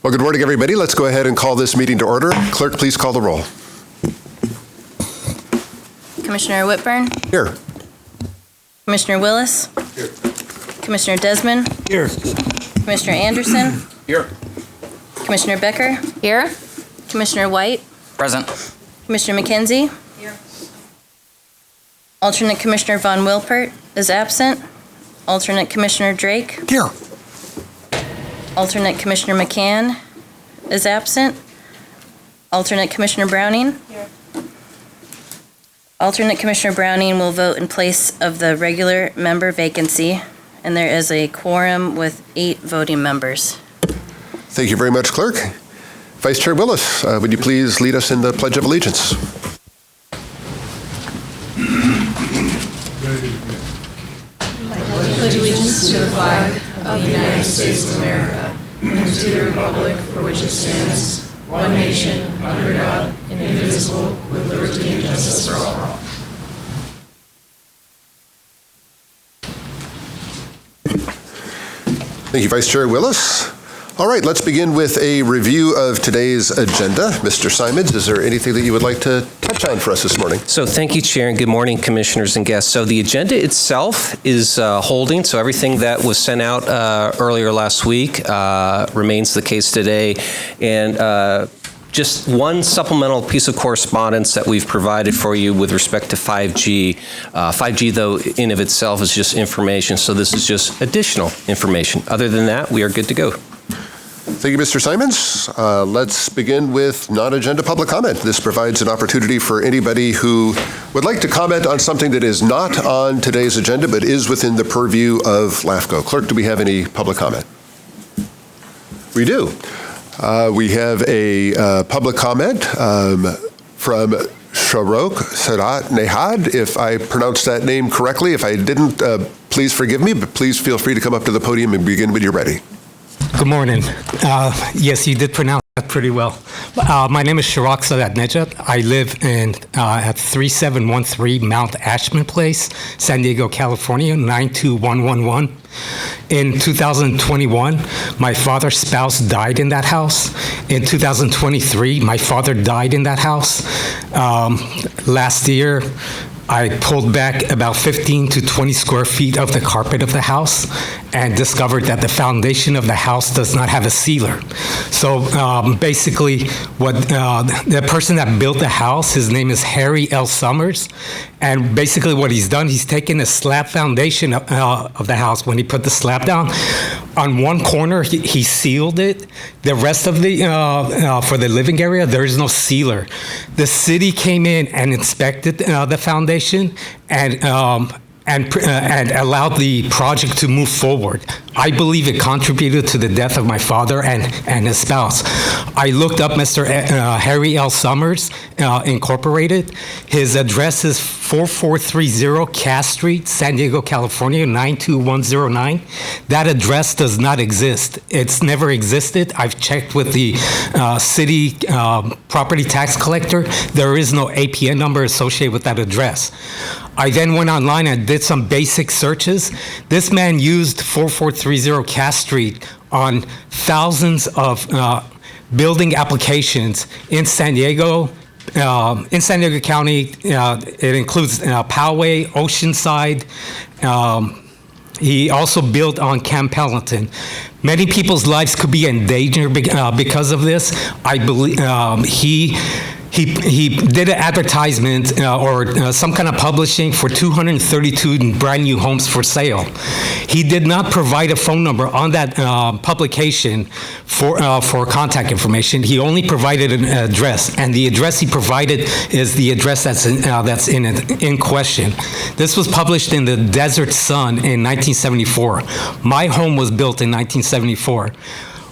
Well, good morning, everybody. Let's go ahead and call this meeting to order. Clerk, please call the roll. Commissioner Whitburn. Here. Commissioner Willis. Here. Commissioner Desmond. Here. Commissioner Anderson. Here. Commissioner Becker. Here. Commissioner White. Present. Commissioner McKenzie. Here. Alternate Commissioner Von Wilpert is absent. Alternate Commissioner Drake. Here. Alternate Commissioner McCann is absent. Alternate Commissioner Browning. Here. Alternate Commissioner Browning will vote in place of the regular member vacancy, and there is a quorum with 8 voting members. Thank you very much, Clerk. Vice Chair Willis, would you please lead us in the Pledge of Allegiance? I pledge allegiance to the flag of the United States of America and to the republic for which it stands, one nation, under God, indivisible, with liberty and justice for all. Thank you, Vice Chair Willis. All right, let's begin with a review of today's agenda. Mr. Simons, is there anything that you would like to touch on for us this morning? So thank you, Chair, and good morning, Commissioners and guests. So the agenda itself is holding, so everything that was sent out earlier last week remains the case today. And just one supplemental piece of correspondence that we've provided for you with respect to 5G. 5G, though, in of itself is just information, so this is just additional information. Other than that, we are good to go. Thank you, Mr. Simons. Let's begin with non-agenda public comment. This provides an opportunity for anybody who would like to comment on something that is not on today's agenda but is within the purview of LAFCO. Clerk, do we have any public comment? We do. We have a public comment from Sharok Sarat Nehad, if I pronounced that name correctly. If I didn't, please forgive me, but please feel free to come up to the podium and begin when you're ready. Good morning. Yes, you did pronounce that pretty well. My name is Sharok Sadat Nejat. I live at 3713 Mount Ashman Place, San Diego, California, 92111. In 2021, my father's spouse died in that house. In 2023, my father died in that house. Last year, I pulled back about 15 to 20 square feet of the carpet of the house and discovered that the foundation of the house does not have a sealer. So basically, the person that built the house, his name is Harry L. Summers, and basically what he's done, he's taken a slab foundation of the house. When he put the slab down, on one corner, he sealed it. The rest of the, for the living area, there is no sealer. The city came in and inspected the foundation and allowed the project to move forward. I believe it contributed to the death of my father and his spouse. I looked up Mr. Harry L. Summers, Incorporated. His address is 4430 Cass Street, San Diego, California, 92109. That address does not exist. It's never existed. I've checked with the city property tax collector. There is no APN number associated with that address. I then went online and did some basic searches. This man used 4430 Cass Street on thousands of building applications in San Diego County. It includes Poway, Oceanside. He also built on Camp Pendleton. Many people's lives could be in danger because of this. I believe he did an advertisement or some kind of publishing for 232 brand new homes for sale. He did not provide a phone number on that publication for contact information. He only provided an address, and the address he provided is the address that's in question. This was published in the Desert Sun in 1974. My home was built in 1974.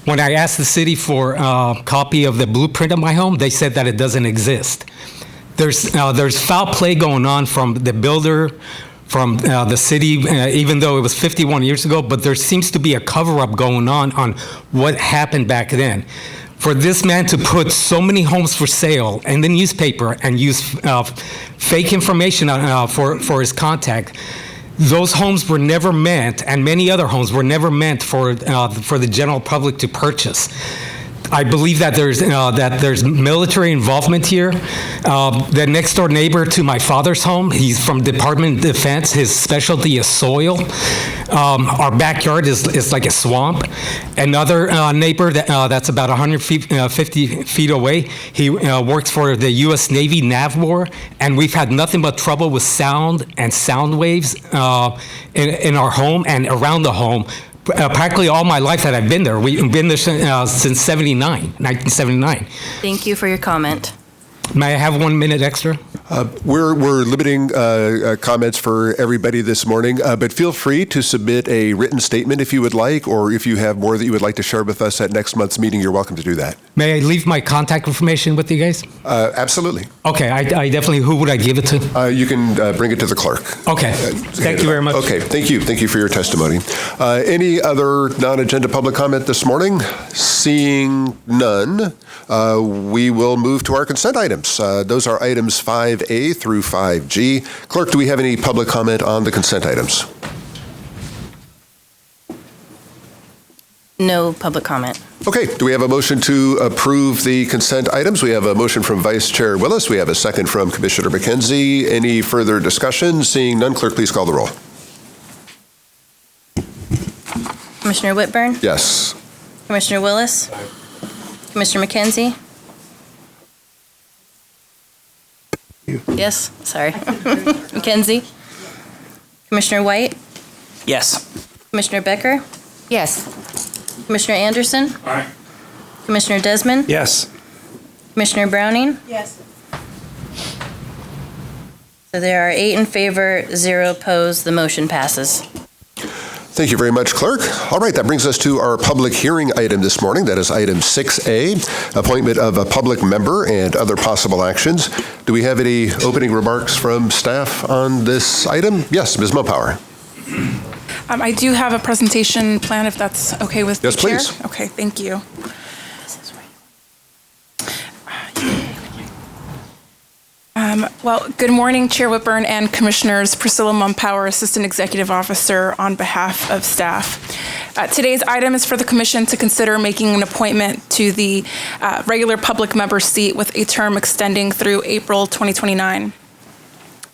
When I asked the city for a copy of the blueprint of my home, they said that it doesn't exist. There's foul play going on from the builder, from the city, even though it was 51 years ago, but there seems to be a cover-up going on what happened back then. For this man to put so many homes for sale in the newspaper and use fake information for his contact, those homes were never meant, and many other homes were never meant for the general public to purchase. I believe that there's military involvement here. The next door neighbor to my father's home, he's from Department of Defense. His specialty is soil. Our backyard is like a swamp. Another neighbor that's about 150 feet away, he works for the U.S. Navy NAVWAR, and we've had nothing but trouble with sound and sound waves in our home and around the home. Practically all my life that I've been there. We've been there since 1979. Thank you for your comment. May I have 1 minute extra? We're limiting comments for everybody this morning, but feel free to submit a written statement if you would like, or if you have more that you would like to share with us at next month's meeting, you're welcome to do that. May I leave my contact information with you guys? Absolutely. Okay, I definitely, who would I give it to? You can bring it to the clerk. Okay, thank you very much. Okay, thank you. Thank you for your testimony. Any other non-agenda public comment this morning? Seeing none, we will move to our consent items. Those are items 5A through 5G. Clerk, do we have any public comment on the consent items? No public comment. Okay, do we have a motion to approve the consent items? We have a motion from Vice Chair Willis. We have a second from Commissioner McKenzie. Any further discussion? Seeing none, clerk, please call the roll. Commissioner Whitburn? Yes. Commissioner Willis? Commissioner McKenzie? Yes, sorry. McKenzie? Commissioner White? Yes. Commissioner Becker? Yes. Commissioner Anderson? Aye. Commissioner Desmond? Yes. Commissioner Browning? Yes. So there are 8 in favor, 0 opposed. The motion passes. Thank you very much, Clerk. All right, that brings us to our public hearing item this morning. That is item 6A, appointment of a public member and other possible actions. Do we have any opening remarks from staff on this item? Yes, Ms. Mumpower. I do have a presentation plan, if that's okay with the chair. Yes, please. Okay, thank you. Well, good morning, Chair Whitburn and Commissioners. Priscilla Mumpower, Assistant Executive Officer on behalf of staff. Today's item is for the Commission to consider making an appointment to the regular public member seat with a term extending through April 2029.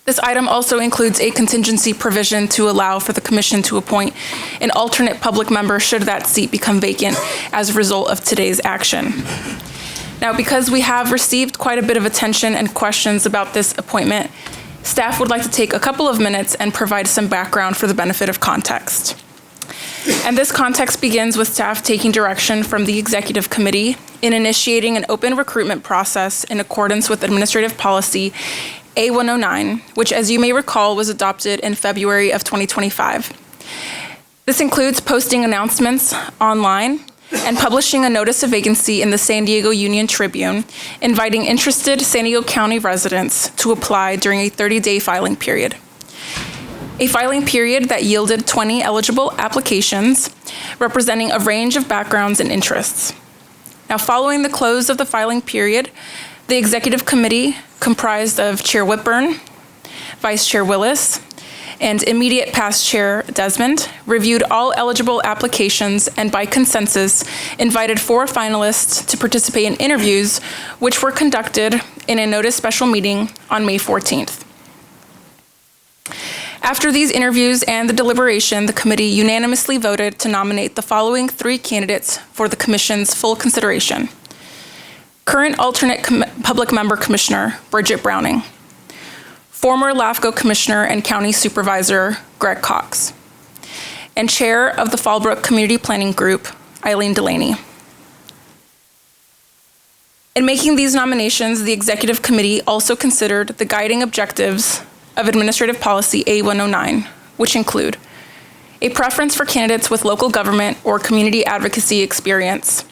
This item also includes a contingency provision to allow for the Commission to appoint an alternate public member should that seat become vacant as a result of today's action. Now, because we have received quite a bit of attention and questions about this appointment, staff would like to take a couple of minutes and provide some background for the benefit of context. And this context begins with staff taking direction from the Executive Committee in initiating an open recruitment process in accordance with Administrative Policy A109, which, as you may recall, was adopted in February of 2025. This includes posting announcements online and publishing a notice of vacancy in the San Diego Union Tribune, inviting interested San Diego County residents to apply during a 30-day filing period. A filing period that yielded 20 eligible applications, representing a range of backgrounds and interests. Now, following the close of the filing period, the Executive Committee, comprised of Chair Whitburn, Vice Chair Willis, and immediate past Chair Desmond, reviewed all eligible applications and by consensus invited 4 finalists to participate in interviews, which were conducted in a notice special meeting on May 14th. After these interviews and the deliberation, the committee unanimously voted to nominate the following 3 candidates for the Commission's full consideration. Current alternate public member commissioner, Bridget Browning. Former LAFCO Commissioner and County Supervisor, Greg Cox. And Chair of the Fallbrook Community Planning Group, Eileen Delaney. In making these nominations, the Executive Committee also considered the guiding objectives of Administrative Policy A109, which include a preference for candidates with local government or community advocacy experience,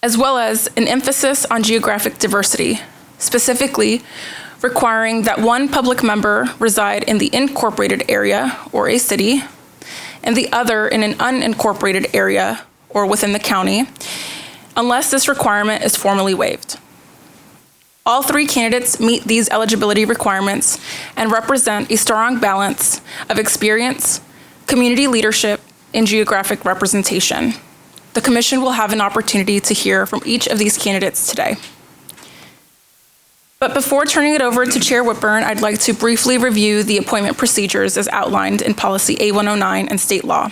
as well as an emphasis on geographic diversity, specifically requiring that one public member reside in the incorporated area or a city, and the other in an unincorporated area or within the county, unless this requirement is formally waived. All 3 candidates meet these eligibility requirements and represent a strong balance of experience, community leadership, and geographic representation. the Commission will have an opportunity to hear from each of these candidates today. But before turning it over to Chair Whitburn, I'd like to briefly review the appointment procedures as outlined in Policy A109 and state law.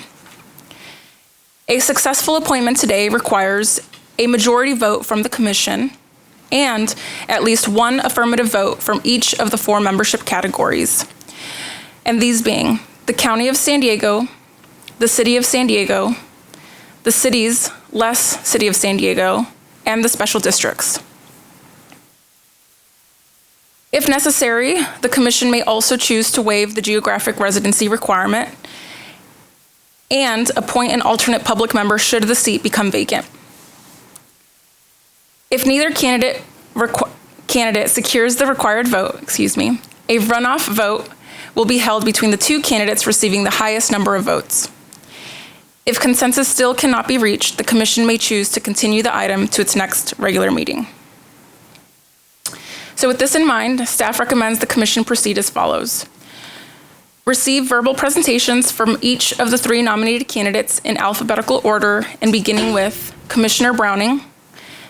A successful appointment today requires a majority vote from the Commission and at least one affirmative vote from each of the 4 membership categories. And these being the County of San Diego, the City of San Diego, the cities less City of San Diego, and the special districts. If necessary, the Commission may also choose to waive the geographic residency requirement and appoint an alternate public member should the seat become vacant. If neither candidate secures the required vote, a runoff vote will be held between the 2 candidates receiving the highest number of votes. If consensus still cannot be reached, the Commission may choose to continue the item to its next regular meeting. So with this in mind, staff recommends the Commission proceed as follows. Receive verbal presentations from each of the 3 nominated candidates in alphabetical order and beginning with Commissioner Browning,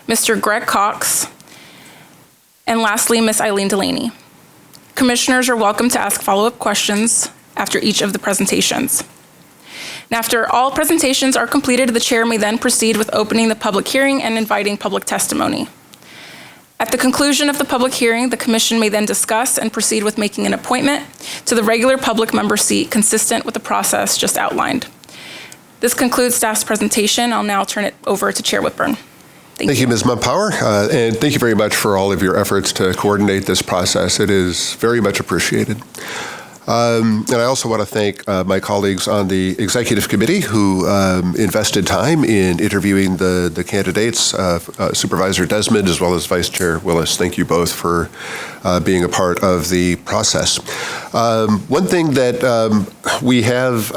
Mr. Greg Cox, and lastly, Ms. Eileen Delaney. Commissioners are welcome to ask follow-up questions after each of the presentations. And after all presentations are completed, the chair may then proceed with opening the public hearing and inviting public testimony. At the conclusion of the public hearing, the Commission may then discuss and proceed with making an appointment to the regular public member seat consistent with the process just outlined. This concludes staff's presentation. I'll now turn it over to Chair Whitburn. Thank you, Ms. Mumpower, and thank you very much for all of your efforts to coordinate this process. It is very much appreciated. And I also want to thank my colleagues on the Executive Committee who invested time in interviewing the candidates, Supervisor Desmond as well as Vice Chair Willis. Thank you both for being a part of the process. One thing that we have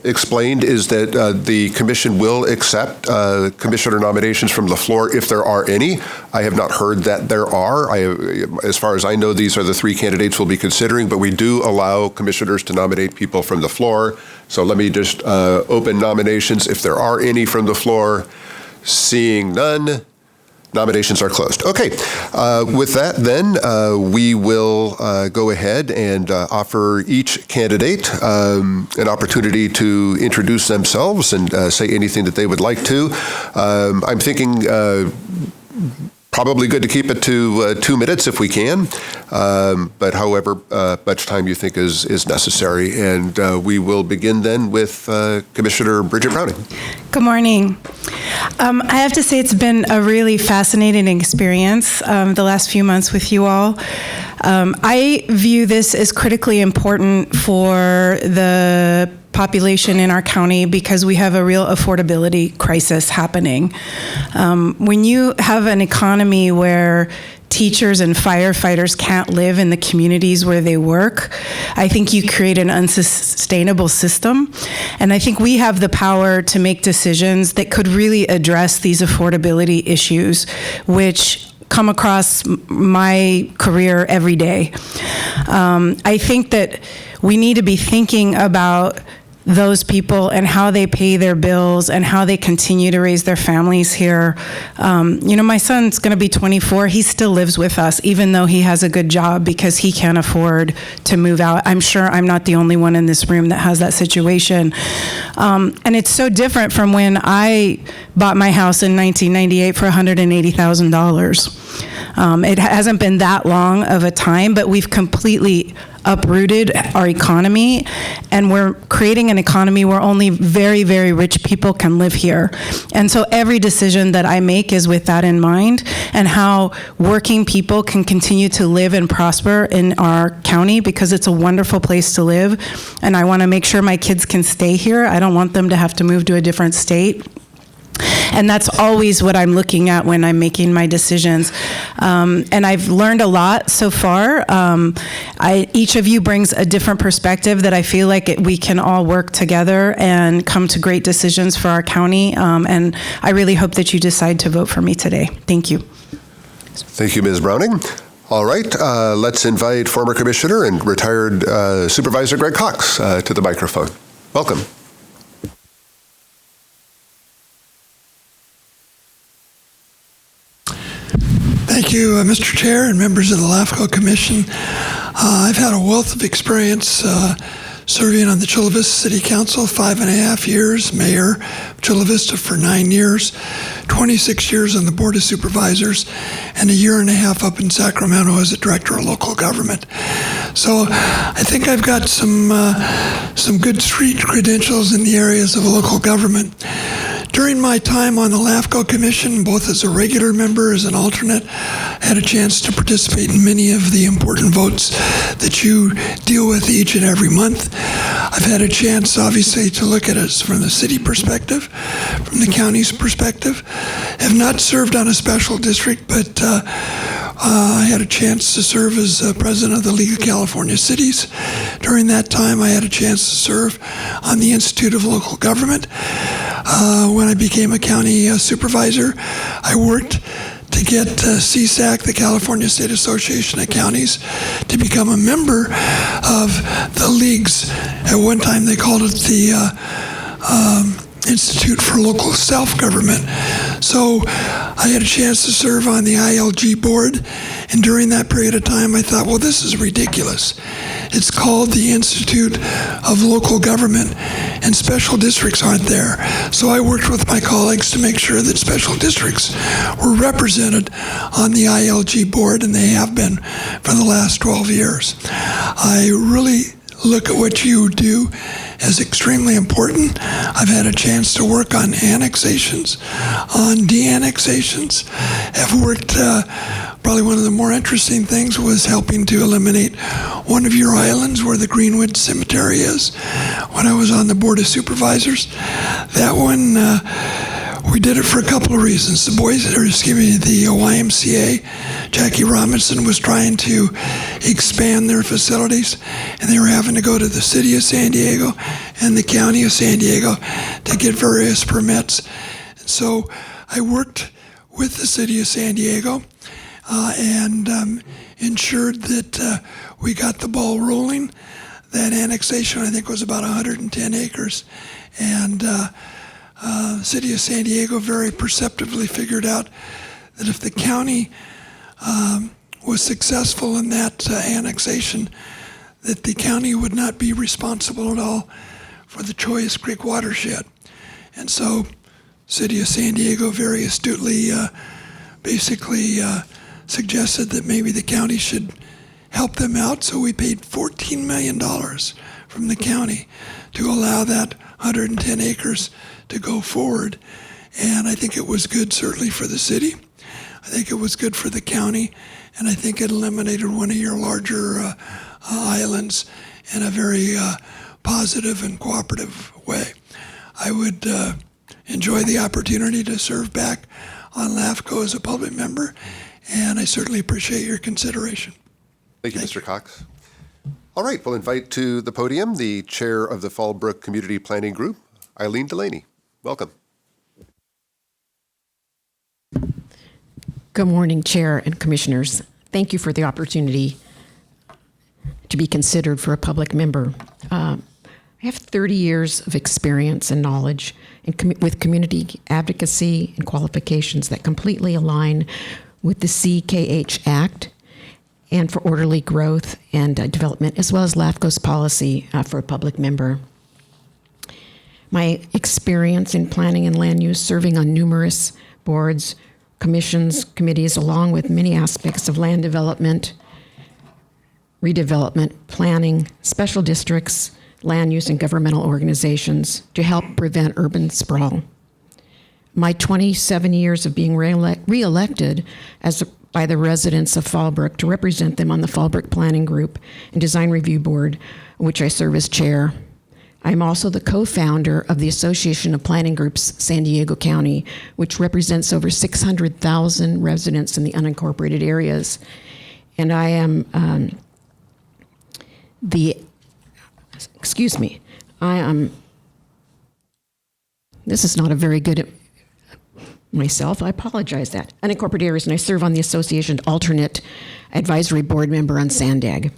explained is that the Commission will accept Commissioner nominations from the floor if there are any. I have not heard that there are. As far as I know, these are the 3 candidates we'll be considering, but we do allow commissioners to nominate people from the floor. So let me just open nominations if there are any from the floor. Seeing none, nominations are closed. Okay, with that then, we will go ahead and offer each candidate an opportunity to introduce themselves and say anything that they would like to. I'm thinking probably good to keep it to 2 minutes if we can, but however much time you think is necessary. And we will begin then with Commissioner Bridget Browning. Good morning. I have to say it's been a really fascinating experience the last few months with you all. I view this as critically important for the population in our county because we have a real affordability crisis happening. When you have an economy where teachers and firefighters can't live in the communities where they work, I think you create an unsustainable system. And I think we have the power to make decisions that could really address these affordability issues, which come across my career every day. I think that we need to be thinking about those people and how they pay their bills and how they continue to raise their families here. My son's going to be 24. He still lives with us, even though he has a good job, because he can't afford to move out. I'm sure I'm not the only one in this room that has that situation. And it's so different from when I bought my house in 1998 for $180,000. It hasn't been that long of a time, but we've completely uprooted our economy, and we're creating an economy where only very, very rich people can live here. And so every decision that I make is with that in mind, and how working people can continue to live and prosper in our county, because it's a wonderful place to live. And I want to make sure my kids can stay here. I don't want them to have to move to a different state. And that's always what I'm looking at when I'm making my decisions. And I've learned a lot so far. Each of you brings a different perspective that I feel like we can all work together and come to great decisions for our county. And I really hope that you decide to vote for me today. Thank you. Thank you, Ms. Browning. All right, let's invite former Commissioner and retired Supervisor Greg Cox to the microphone. Welcome. Thank you, Mr. Chair and members of the LAFCO Commission. I've had a wealth of experience serving on the Chula Vista City Council, 5.5 years, mayor of Chula Vista for 9 years, 26 years on the Board of Supervisors, and 1.5 years up in Sacramento as a director of local government. So I think I've got some good street credentials in the areas of local government. During my time on the LAFCO Commission, both as a regular member, as an alternate, I had a chance to participate in many of the important votes that you deal with each and every month. I've had a chance, obviously, to look at it from the city perspective, from the county's perspective. Have not served on a special district, but I had a chance to serve as president of the League of California Cities. During that time, I had a chance to serve on the Institute of Local Government. When I became a county supervisor, I worked to get CSAC, the California State Association of Counties, to become a member of the leagues. At one time, they called it the Institute for Local Self-Government. So I had a chance to serve on the ILG board, and during that period of time, I thought, well, this is ridiculous. It's called the Institute of Local Government, and special districts aren't there. So I worked with my colleagues to make sure that special districts were represented on the ILG board, and they have been for the last 12 years. I really look at what you do as extremely important. I've had a chance to work on annexations, on de-annexations. I've worked, probably one of the more interesting things was helping to eliminate one of your islands where the Greenwood Cemetery is. When I was on the Board of Supervisors, that one, we did it for a couple of reasons. The YMCA, Jackie Robinson was trying to expand their facilities, and they were having to go to the city of San Diego and the county of San Diego to get various permits. And so I worked with the city of San Diego and ensured that we got the ball rolling. That annexation, I think, was about 110 acres. And the city of San Diego very perceptively figured out that if the county was successful in that annexation, that the county would not be responsible at all for the Choyas Creek watershed. And so city of San Diego very astutely basically suggested that maybe the county should help them out. So we paid $14 million from the county to allow that 110 acres to go forward. And I think it was good certainly for the city. I think it was good for the county, and I think it eliminated one of your larger islands in a very positive and cooperative way. I would enjoy the opportunity to serve back on LAFCO as a public member, and I certainly appreciate your consideration. Thank you, Mr. Cox. All right, we'll invite to the podium the chair of the Fallbrook Community Planning Group, Eileen Delaney. Welcome. Good morning, Chair and Commissioners. Thank you for the opportunity to be considered for a public member. I have 30 years of experience and knowledge with community advocacy and qualifications that completely align with the CKH Act and for orderly growth and development, as well as LAFCO's policy for a public member. My experience in planning and land use, serving on numerous boards, commissions, committees, along with many aspects of land development, redevelopment, planning, special districts, land use, and governmental organizations to help prevent urban sprawl. My 27 years of being re-elected by the residents of Fallbrook to represent them on the Fallbrook Planning Group and Design Review Board, which I serve as chair. I'm also the co-founder of the Association of Planning Groups San Diego County, which represents over 600,000 residents in the unincorporated areas. And I am this is not a very good myself, I apologize that. Unincorporated areas, and I serve on the association alternate advisory board member on SANDAG.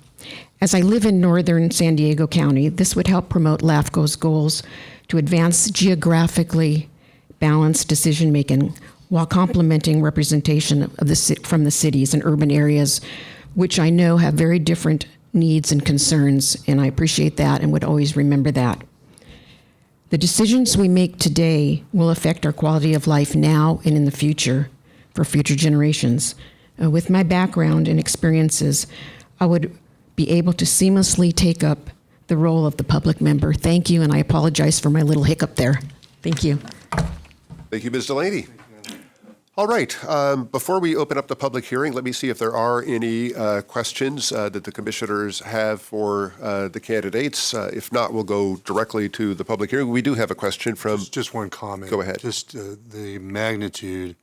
As I live in northern San Diego County, this would help promote LAFCO's goals to advance geographically balanced decision-making while complementing representation from the cities and urban areas, which I know have very different needs and concerns, and I appreciate that and would always remember that. The decisions we make today will affect our quality of life now and in the future for future generations. With my background and experiences, I would be able to seamlessly take up the role of the public member. Thank you, and I apologize for my little hiccup there. Thank you. Thank you, Ms. Delaney. All right. Before we open up the public hearing, let me see if there are any questions that the commissioners have for the candidates. If not, we'll go directly to the public hearing. We do have a question from... Just one comment. Go ahead. Just the magnitude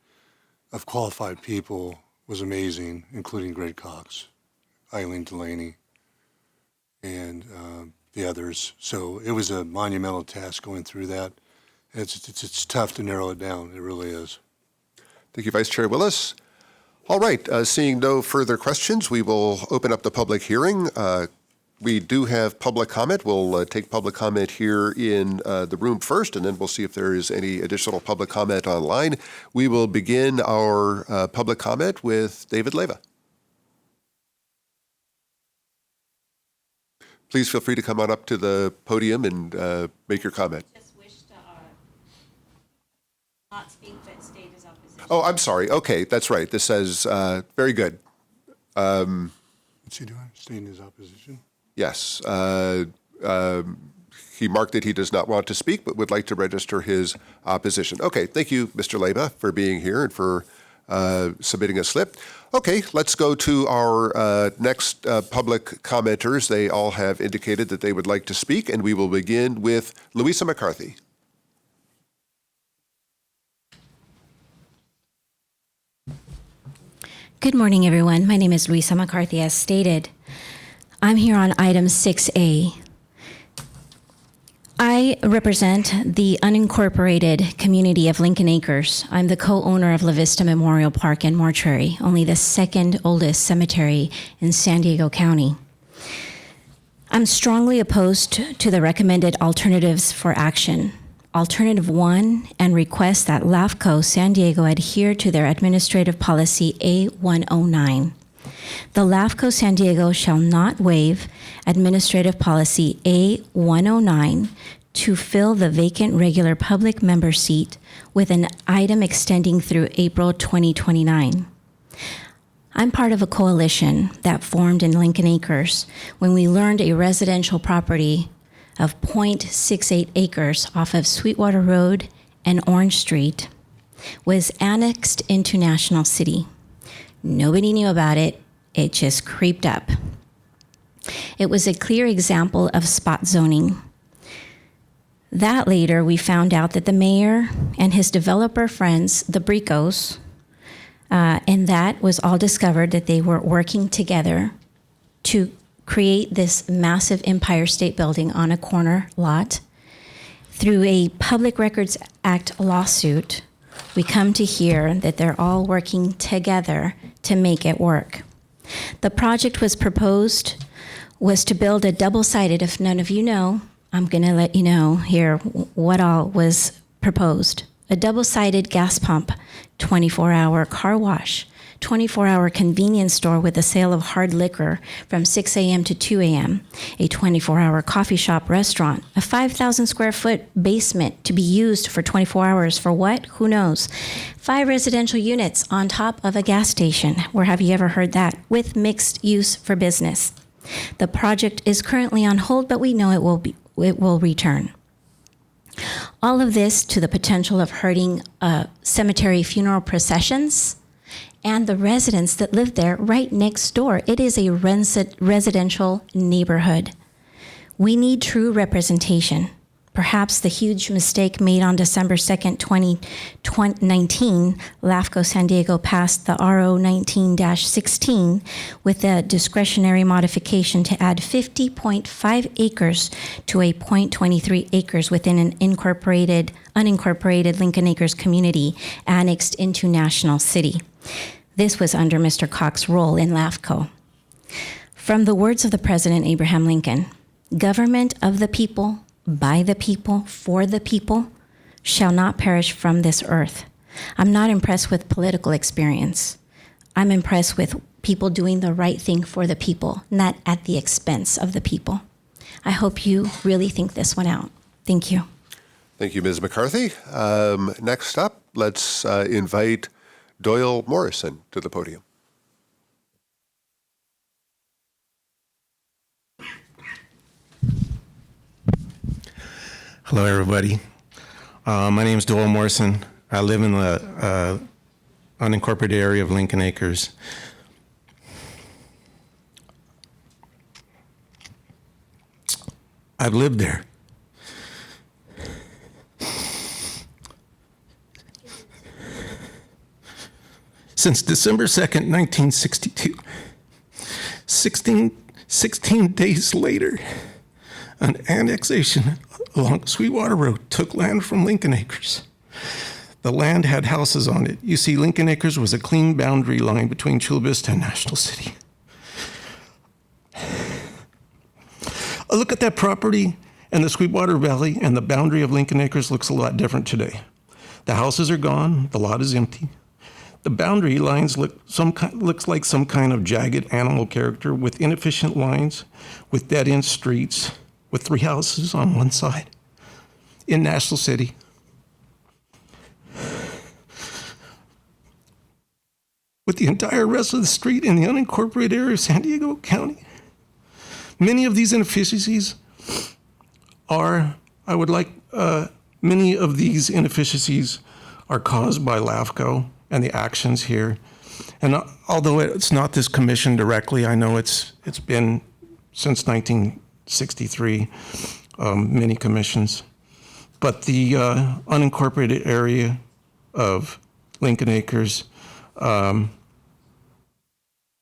of qualified people was amazing, including Greg Cox, Eileen Delaney, and the others. So it was a monumental task going through that. It's tough to narrow it down. It really is. Thank you, Vice Chair Willis. All right, seeing no further questions, we will open up the public hearing. We do have public comment. We'll take public comment here in the room first, and then we'll see if there is any additional public comment online. We will begin our public comment with David Leyva. Please feel free to come on up to the podium and make your comment. Just wish to not speak, but state his opposition. Oh, I'm sorry. Okay, that's right. This says, very good. What's he doing? Stating his opposition? Yes. He marked that he does not want to speak, but would like to register his opposition. Okay, thank you, Mr. Leyva, for being here and for submitting a slip. Okay, let's go to our next public commenters. They all have indicated that they would like to speak, and we will begin with Louisa McCarthy. Good morning, everyone. My name is Louisa McCarthy, as stated. I'm here on item 6A. I represent the unincorporated community of Lincoln Acres. I'm the co-owner of La Vista Memorial Park and Mortuary, only the second oldest cemetery in San Diego County. I'm strongly opposed to the recommended alternatives for action. Alternative 1, and request that LAFCO San Diego adhere to their administrative policy A109. The LAFCO San Diego shall not waive administrative policy A109 to fill the vacant regular public member seat with an item extending through April 2029. I'm part of a coalition that formed in Lincoln Acres when we learned a residential property of 0.68 acres off of Sweetwater Road and Orange Street was annexed into National City. Nobody knew about it. It just creeped up. It was a clear example of spot zoning. That later, we found out that the mayor and his developer friends, the Bricos, and that was all discovered that they were working together to create this massive Empire State Building on a corner lot. Through a Public Records Act lawsuit, we come to hear that they're all working together to make it work. The project was to build a double-sided, if none of you know, I'm gonna let you know here what all was proposed. A double-sided gas pump, 24-hour car wash, 24-hour convenience store with a sale of hard liquor from 6 a.m. to 2 a.m., a 24-hour coffee shop restaurant, a 5,000 square foot basement to be used for 24 hours for what? Who knows? 5 residential units on top of a gas station. Where have you ever heard that? With mixed use for business. The project is currently on hold, but we know it will return. All of this to the potential of hurting cemetery funeral processions and the residents that live there right next door. It is a residential neighborhood. We need true representation. Perhaps the huge mistake made on December 2nd, 2019, LAFCO San Diego passed the RO 19-16 with a discretionary modification to add 50.5 acres to a 0.23 acres within an unincorporated Lincoln Acres community annexed into National City. This was under Mr. Cox's role in LAFCO. From the words of the President Abraham Lincoln, government of the people, by the people, for the people, shall not perish from this earth. I'm not impressed with political experience. I'm impressed with people doing the right thing for the people, not at the expense of the people. I hope you really think this one out. Thank you. Thank you, Ms. McCarthy. Next up, let's invite Doyle Morrison to the podium. Hello, everybody. My name is Doyle Morrison. I live in the unincorporated area of Lincoln Acres. I've lived there. Since December 2nd, 1962. 16 days later, an annexation along the Sweetwater Road took land from Lincoln Acres. The land had houses on it. You see, Lincoln Acres was a clean boundary line between Chula Vista and National City. A look at that property and the Sweetwater Valley, and the boundary of Lincoln Acres looks a lot different today. The houses are gone, the lot is empty. The boundary lines looks like some kind of jagged animal character with inefficient lines, with dead-end streets, with 3 houses on one side in National City. With the entire rest of the street in the unincorporated area of San Diego County. Many of these inefficiencies are caused by LAFCO and the actions here. And although it's not this commission directly, I know it's been since 1963, many commissions. But the unincorporated area of Lincoln Acres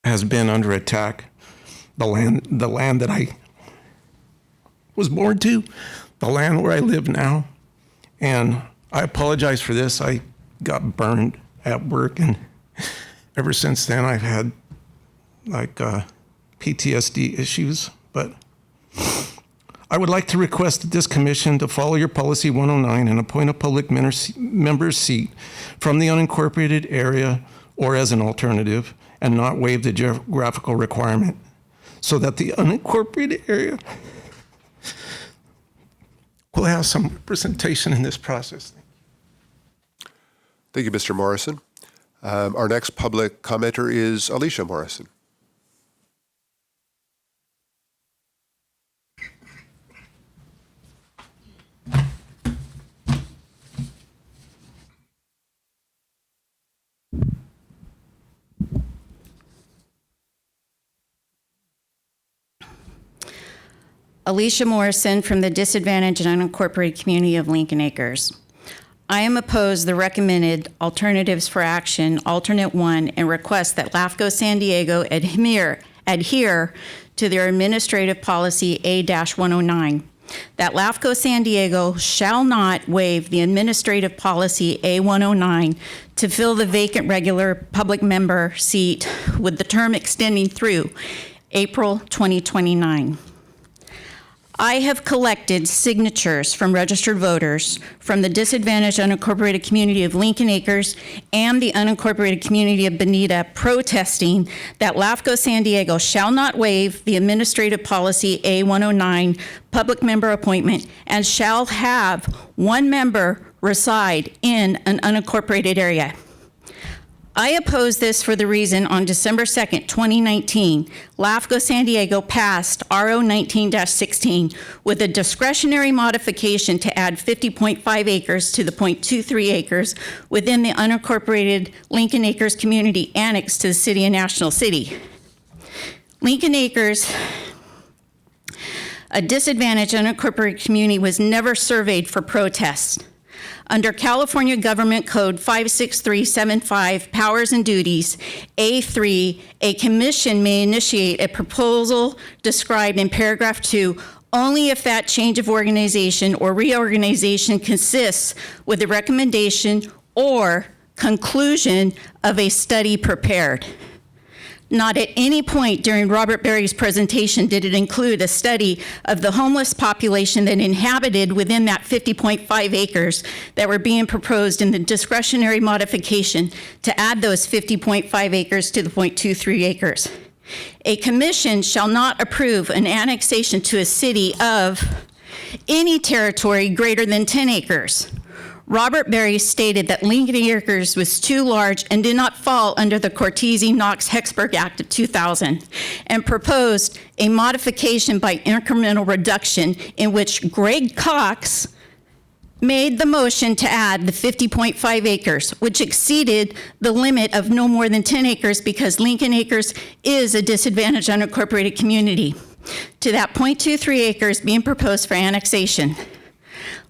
has been under attack. The land that I was born to, the land where I live now. And I apologize for this. I got burned at work, and ever since then I've had PTSD issues. But I would like to request this commission to follow your policy 109 and appoint a public member's seat from the unincorporated area or as an alternative, and not waive the geographical requirement, so that the unincorporated area will have some representation in this process. Thank you, Mr. Morrison. Our next public commenter is Alicia Morrison. Alicia Morrison from the disadvantaged and unincorporated community of Lincoln Acres. I am opposed to the recommended alternatives for action, alternate 1, and request that LAFCO San Diego adhere to their administrative policy A-109, that LAFCO San Diego shall not waive the administrative policy A-109 to fill the vacant regular public member seat with the term extending through April 2029. I have collected signatures from registered voters from the disadvantaged unincorporated community of Lincoln Acres and the unincorporated community of Bonita protesting that LAFCO San Diego shall not waive the administrative policy A-109 public member appointment and shall have 1 member reside in an unincorporated area. I oppose this for the reason on December 2nd, 2019, LAFCO San Diego passed RO 19-16 with a discretionary modification to add 50.5 acres to the 0.23 acres within the unincorporated Lincoln Acres community annexed to the city of National City. Lincoln Acres, a disadvantaged unincorporated community, was never surveyed for protests. Under California Government Code 56375, Powers and Duties, A3, a commission may initiate a proposal described in paragraph 2 only if that change of organization or reorganization consists with the recommendation or conclusion of a study prepared. Not at any point during Robert Berry's presentation did it include a study of the homeless population that inhabited within that 50.5 acres that were being proposed in the discretionary modification to add those 50.5 acres to the 0.23 acres. A commission shall not approve an annexation to a city of any territory greater than 10 acres. Robert Berry stated that Lincoln Acres was too large and did not fall under the Cortese-Knox-Hexburg Act of 2000, and proposed a modification by incremental reduction in which Greg Cox made the motion to add the 50.5 acres, which exceeded the limit of no more than 10 acres because Lincoln Acres is a disadvantaged unincorporated community, to that 0.23 acres being proposed for annexation.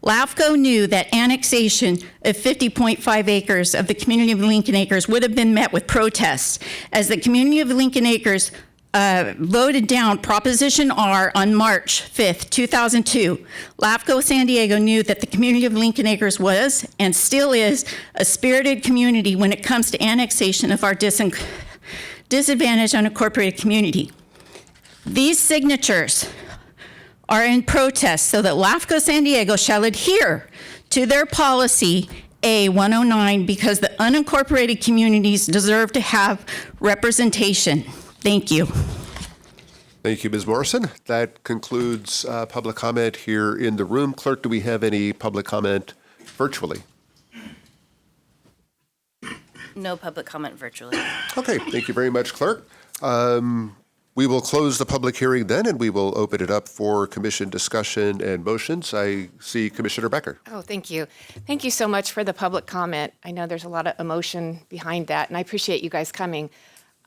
LAFCO knew that annexation of 50.5 acres of the community of Lincoln Acres would have been met with protests, as the community of Lincoln Acres voted down Proposition R on March 5th, 2002. LAFCO San Diego knew that the community of Lincoln Acres was, and still is, a spirited community when it comes to annexation of our disadvantaged unincorporated community. These signatures are in protest so that LAFCO San Diego shall adhere to their policy A109 because the unincorporated communities deserve to have representation. Thank you. Thank you, Ms. Morrison. That concludes public comment here in the room. Clerk, do we have any public comment virtually? No public comment virtually. Okay, thank you very much, Clerk. We will close the public hearing then, and we will open it up for commission discussion and motions. I see Commissioner Becker. Oh, thank you. Thank you so much for the public comment. I know there's a lot of emotion behind that, and I appreciate you guys coming.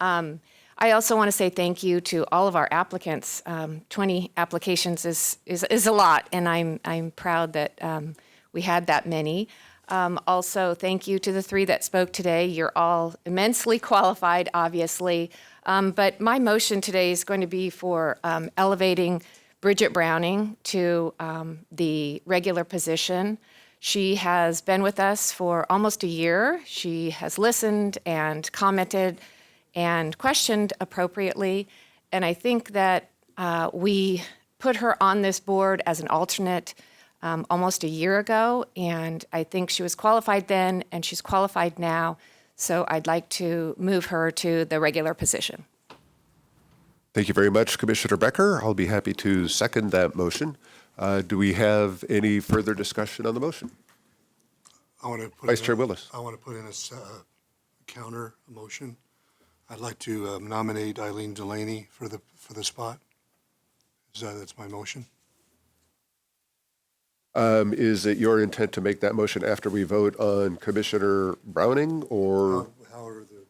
I also want to say thank you to all of our applicants. 20 applications is a lot, and I'm proud that we had that many. Also, thank you to the 3 that spoke today. You're all immensely qualified, obviously. But my motion today is going to be for elevating Bridget Browning to the regular position. She has been with us for almost a year. She has listened and commented and questioned appropriately. And I think that we put her on this board as an alternate almost a year ago, and I think she was qualified then, and she's qualified now. So I'd like to move her to the regular position. Thank you very much, Commissioner Becker. I'll be happy to second that motion. Do we have any further discussion on the motion? Vice Chair Willis. I want to put in a counter motion. I'd like to nominate Eileen Delaney for the spot. That's my motion. Is it your intent to make that motion after we vote on Commissioner Browning, or? However the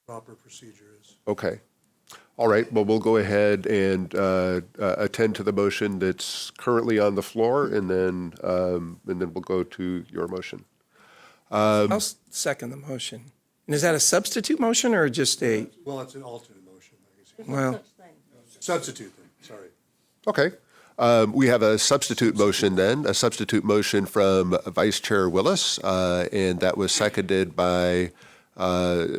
proper procedure is. Okay. All right. Well, we'll go ahead and attend to the motion that's currently on the floor, and then we'll go to your motion. I'll second the motion. And is that a substitute motion or just a? Well, it's an alternate motion, I guess. Well, substitute then. Sorry. Okay. We have a substitute motion then, a substitute motion from Vice Chair Willis, and that was seconded by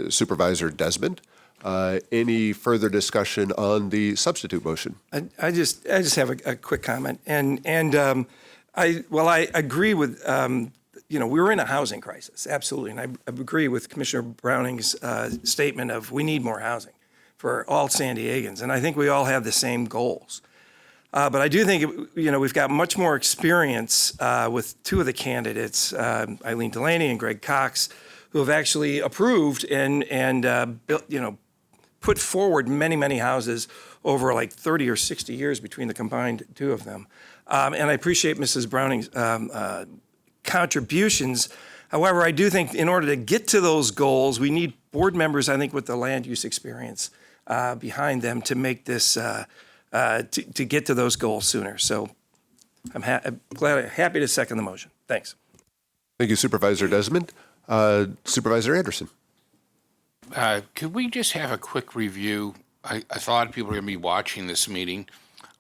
Supervisor Desmond. Any further discussion on the substitute motion? I just have a quick comment, and I agree with we're in a housing crisis, absolutely, and I agree with Commissioner Browning's statement of we need more housing for all San Diegans, and I think we all have the same goals. But I do think, we've got much more experience with 2 of the candidates, Eileen Delaney and Greg Cox, who have actually approved and built, put forward many, many houses over like 30 or 60 years between the combined 2 of them. And I appreciate Mrs. Browning's contributions. However, I do think in order to get to those goals, we need board members, I think, with the land use experience behind them to make this to get to those goals sooner. So I'm happy to second the motion. Thanks. Thank you, Supervisor Desmond. Supervisor Anderson. Could we just have a quick review? I thought a lot of people are going to be watching this meeting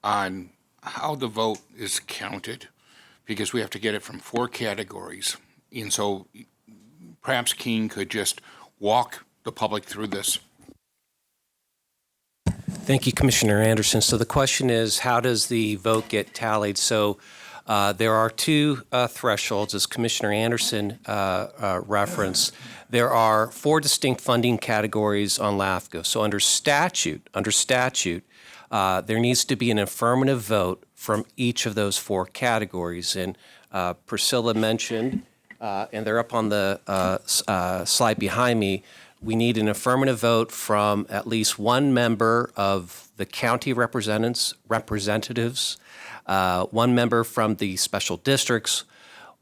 on how the vote is counted, because we have to get it from 4 categories. And so perhaps Keene could just walk the public through this. Thank you, Commissioner Anderson. So the question is, how does the vote get tallied? So there are two thresholds, as Commissioner Anderson referenced. There are 4 distinct funding categories on LAFCO. So under statute, there needs to be an affirmative vote from each of those 4 categories. And Priscilla mentioned, and they're up on the slide behind me, we need an affirmative vote from at least one member of the county representatives, 1 member from the special districts,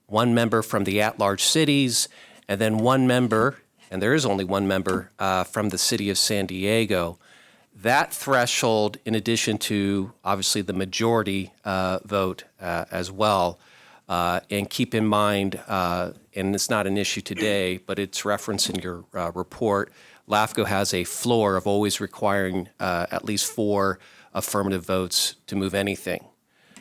1 member from the at-large cities, and then 1 member, and there is only 1 member, from the city of San Diego. That threshold, in addition to obviously the majority vote as well, and keep in mind, and it's not an issue today, but it's referenced in your report, LAFCO has a floor of always requiring at least 4 affirmative votes to move anything.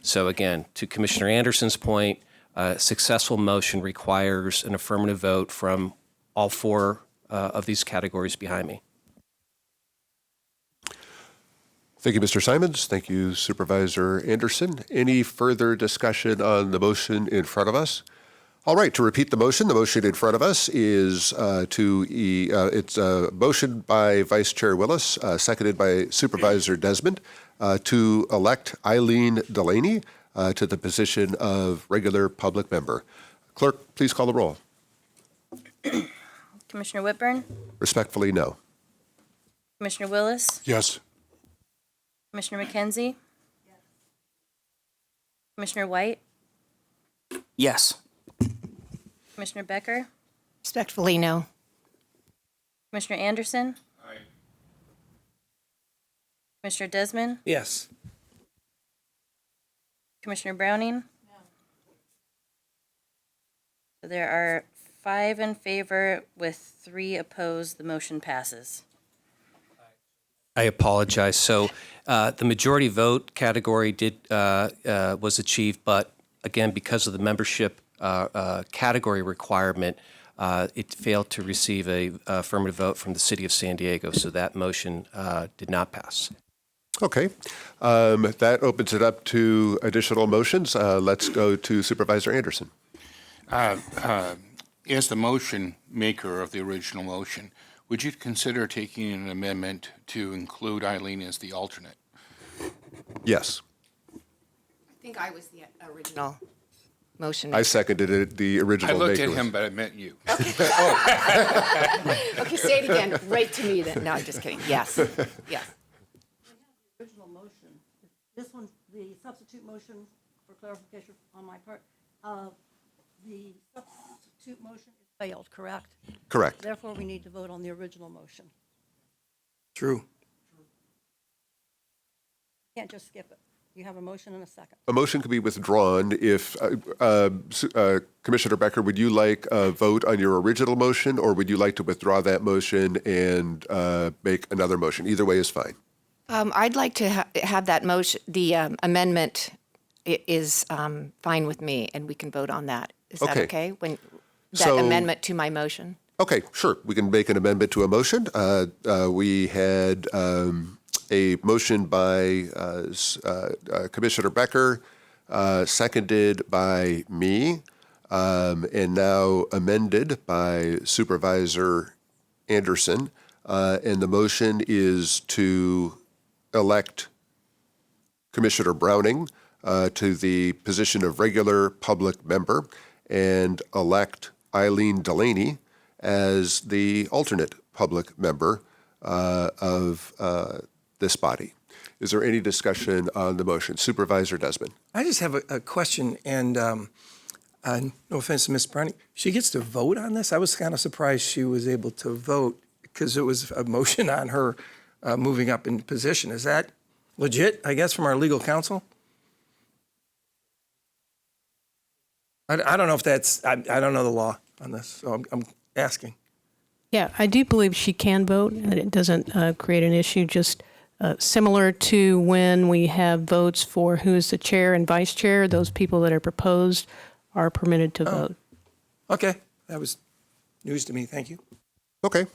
So again, to Commissioner Anderson's point, a successful motion requires an affirmative vote from all 4 of these categories behind me. Thank you, Mr. Simons. Thank you, Supervisor Anderson. Any further discussion on the motion in front of us? All right, to repeat the motion in front of us is it's a motion by Vice Chair Willis, seconded by Supervisor Desmond, to elect Eileen Delaney to the position of regular public member. Clerk, please call the roll. Commissioner Whitburn? Respectfully, no. Commissioner Willis? Yes. Commissioner McKenzie? Yes. Commissioner White? Yes. Commissioner Becker? Respectfully, no. Commissioner Anderson? Aye. Commissioner Desmond? Yes. Commissioner Browning? No. So there are 5 in favor with 3 opposed. The motion passes. I apologize. So the majority vote category was achieved, but again, because of the membership category requirement, it failed to receive a affirmative vote from the city of San Diego, so that motion did not pass. Okay. That opens it up to additional motions. Let's go to Supervisor Anderson. As the motion maker of the original motion, would you consider taking an amendment to include Eileen as the alternate? Yes. I think I was the original motion. I seconded it, the original I looked maker at him, was. but I meant you. Okay, say it again, right to me then. No, I'm just kidding. Yes, yes. Original motion. This one's the substitute motion for clarification on my part. The substitute motion failed, correct? Correct. Therefore, we need to vote on the original motion. True. Can't just skip it. You have a motion and a second. A motion could be withdrawn if, Commissioner Becker, would you like a vote on your original motion, or would you like to withdraw that motion and make another motion? Either way is fine. I'd like to have that motion, the amendment is fine with me, and we can vote on that. Is that okay? When that amendment to my motion? Okay, sure. We can make an amendment to a motion. We had a motion by Commissioner Becker, seconded by me, and now amended by Supervisor Anderson. And the motion is to elect Commissioner Browning to the position of regular public member and elect Eileen Delaney as the alternate public member of this body. Is there any discussion on the motion? Supervisor Desmond. I just have a question, and no offense to Ms. Browning, she gets to vote on this? I was kind of surprised she was able to vote because it was a motion on her moving up in position. Is that legit, I guess, from our legal counsel? I don't know if that's, I don't know the law on this, so I'm asking. Yeah, I do believe she can vote, and it doesn't create an issue, just similar to when we have votes for who's the chair and vice chair, those people that are proposed are permitted to vote. Okay, that was news to me. Thank you. Okay.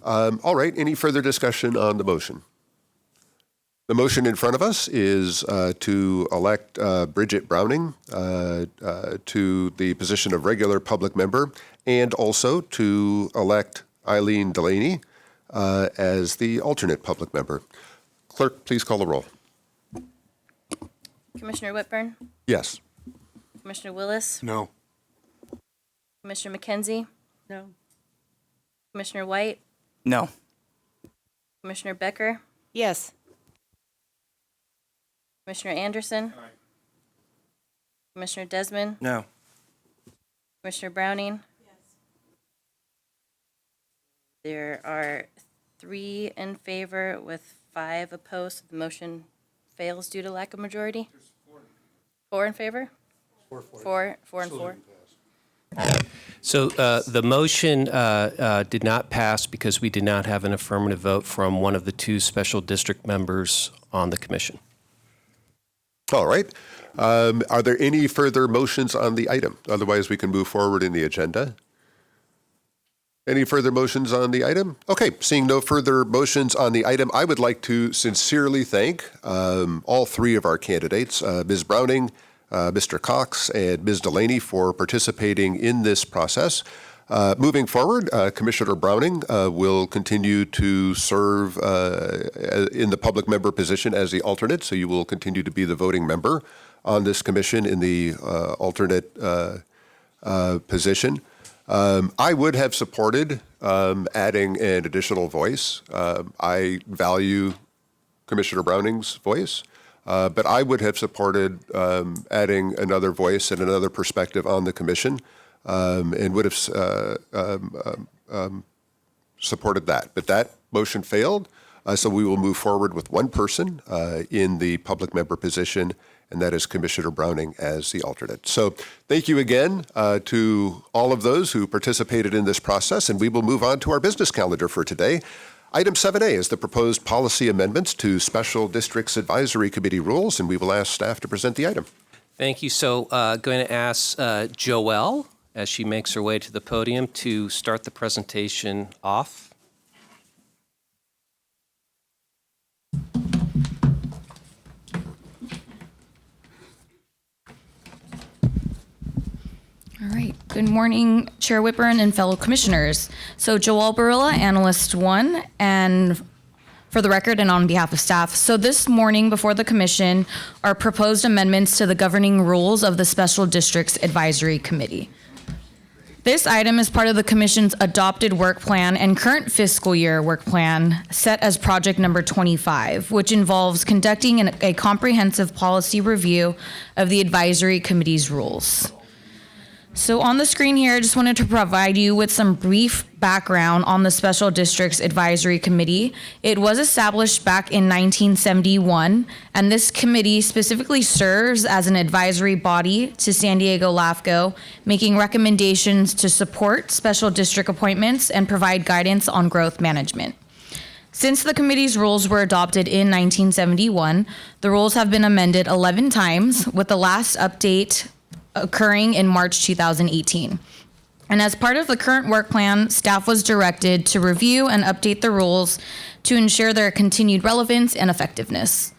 All right. Any further discussion on the motion? The motion in front of us is to elect Bridget Browning to the position of regular public member, and also to elect Eileen Delaney as the alternate public member. Clerk, please call the roll. Commissioner Whitburn? Yes. Commissioner Willis? No. Commissioner McKenzie? No. Commissioner White? No. Commissioner Becker? Yes. Commissioner Anderson? Commissioner Desmond? No. Commissioner Browning? Yes. There are 3 in favor with 5 opposed. The motion fails due to lack of majority. 4 in favor? 4 and 4. So the motion did not pass because we did not have an affirmative vote from one of the 2 special district members on the commission. All right. Are there any further motions on the item? Otherwise, we can move forward in the agenda. Any further motions on the item? Okay, seeing no further motions on the item, I would like to sincerely thank all 3 of our candidates, Ms. Browning, Mr. Cox, and Ms. Delaney, for participating in this process. Moving forward, Commissioner Browning will continue to serve in the public member position as the alternate, so you will continue to be the voting member on this commission in the alternate position. I would have supported adding an additional voice. I value Commissioner Browning's voice, but I would have supported adding another voice and another perspective on the commission. And would have supported that. But that motion failed, so we will move forward with one person in the public member position, and that is Commissioner Browning as the alternate. So thank you again to all of those who participated in this process, and we will move on to our business calendar for today. Item 7A is the proposed policy amendments to Special Districts Advisory Committee rules, and we will ask staff to present the item. Thank you. So going to ask Joelle, as she makes her way to the podium, to start the presentation off. All right. Good morning, Chair Whitburn and fellow commissioners. So Joelle Barilla, Analyst 1, and for the record and on behalf of staff. So this morning before the commission are proposed amendments to the governing rules of the Special Districts Advisory Committee. This item is part of the Commission's adopted work plan and current fiscal year work plan set as project number 25, which involves conducting a comprehensive policy review of the Advisory Committee's rules. So on the screen here, I just wanted to provide you with some brief background on the Special Districts Advisory Committee. It was established back in 1971, and this committee specifically serves as an advisory body to San Diego LAFCO, making recommendations to support special district appointments and provide guidance on growth management. Since the committee's rules were adopted in 1971, the rules have been amended 11 times, with the last update occurring in March 2018. And as part of the current work plan, staff was directed to review and update the rules to ensure their continued relevance and effectiveness.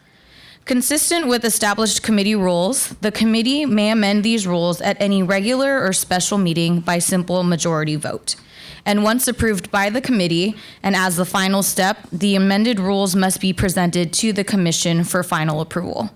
Consistent with established committee rules, the committee may amend these rules at any regular or special meeting by simple majority vote. And once approved by the committee, and as the final step, the amended rules must be presented to the commission for final approval.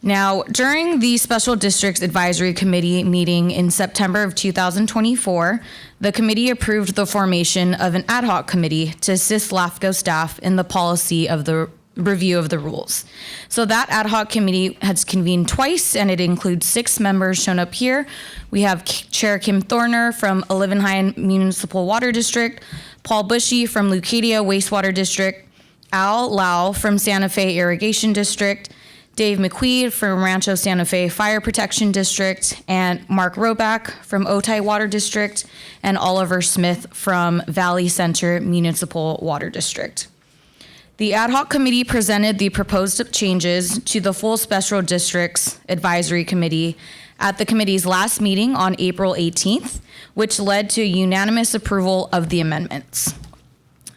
Now, during the Special Districts Advisory Committee meeting in September of 2024, the committee approved the formation of an ad hoc committee to assist LAFCO staff in the policy of the review of the rules. So that ad hoc committee has convened twice, and it includes 6 members shown up here. We have Chair Kim Thorner from Olivenhain Municipal Water District, Paul Bushy from Leucadia Wastewater District, Al Lau from Santa Fe Irrigation District, Dave McQueen from Rancho Santa Fe Fire Protection District, and Mark Roback from Otay Water District, and Oliver Smith from Valley Center Municipal Water District. The ad hoc committee presented the proposed changes to the full Special Districts Advisory Committee at the committee's last meeting on April 18th, which led to unanimous approval of the amendments.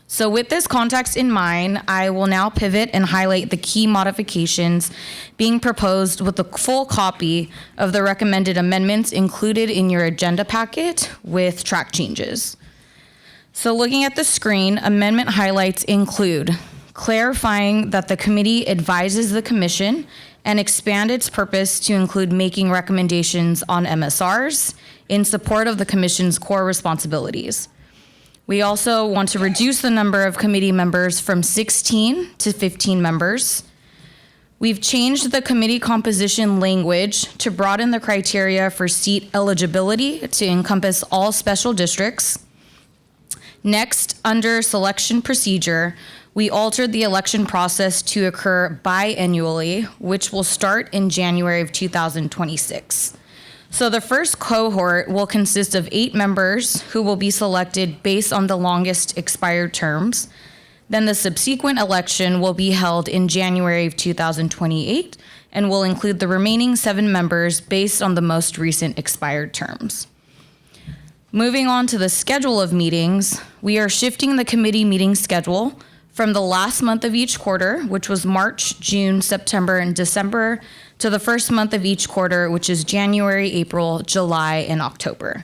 So with this context in mind, I will now pivot and highlight the key modifications being proposed with the full copy of the recommended amendments included in your agenda packet with track changes. So looking at the screen, amendment highlights include clarifying that the committee advises the commission and expand its purpose to include making recommendations on MSRs in support of the commission's core responsibilities. We also want to reduce the number of committee members from 16 to 15 members. We've changed the committee composition language to broaden the criteria for seat eligibility to encompass all special districts. Next, under selection procedure, we altered the election process to occur biannually, which will start in January of 2026. So the first cohort will consist of 8 members who will be selected based on the longest expired terms. Then the subsequent election will be held in January of 2028 and will include the remaining 7 members based on the most recent expired terms. Moving on to the schedule of meetings, we are shifting the committee meeting schedule from the last month of each quarter, which was March, June, September, and December, to the first month of each quarter, which is January, April, July, and October.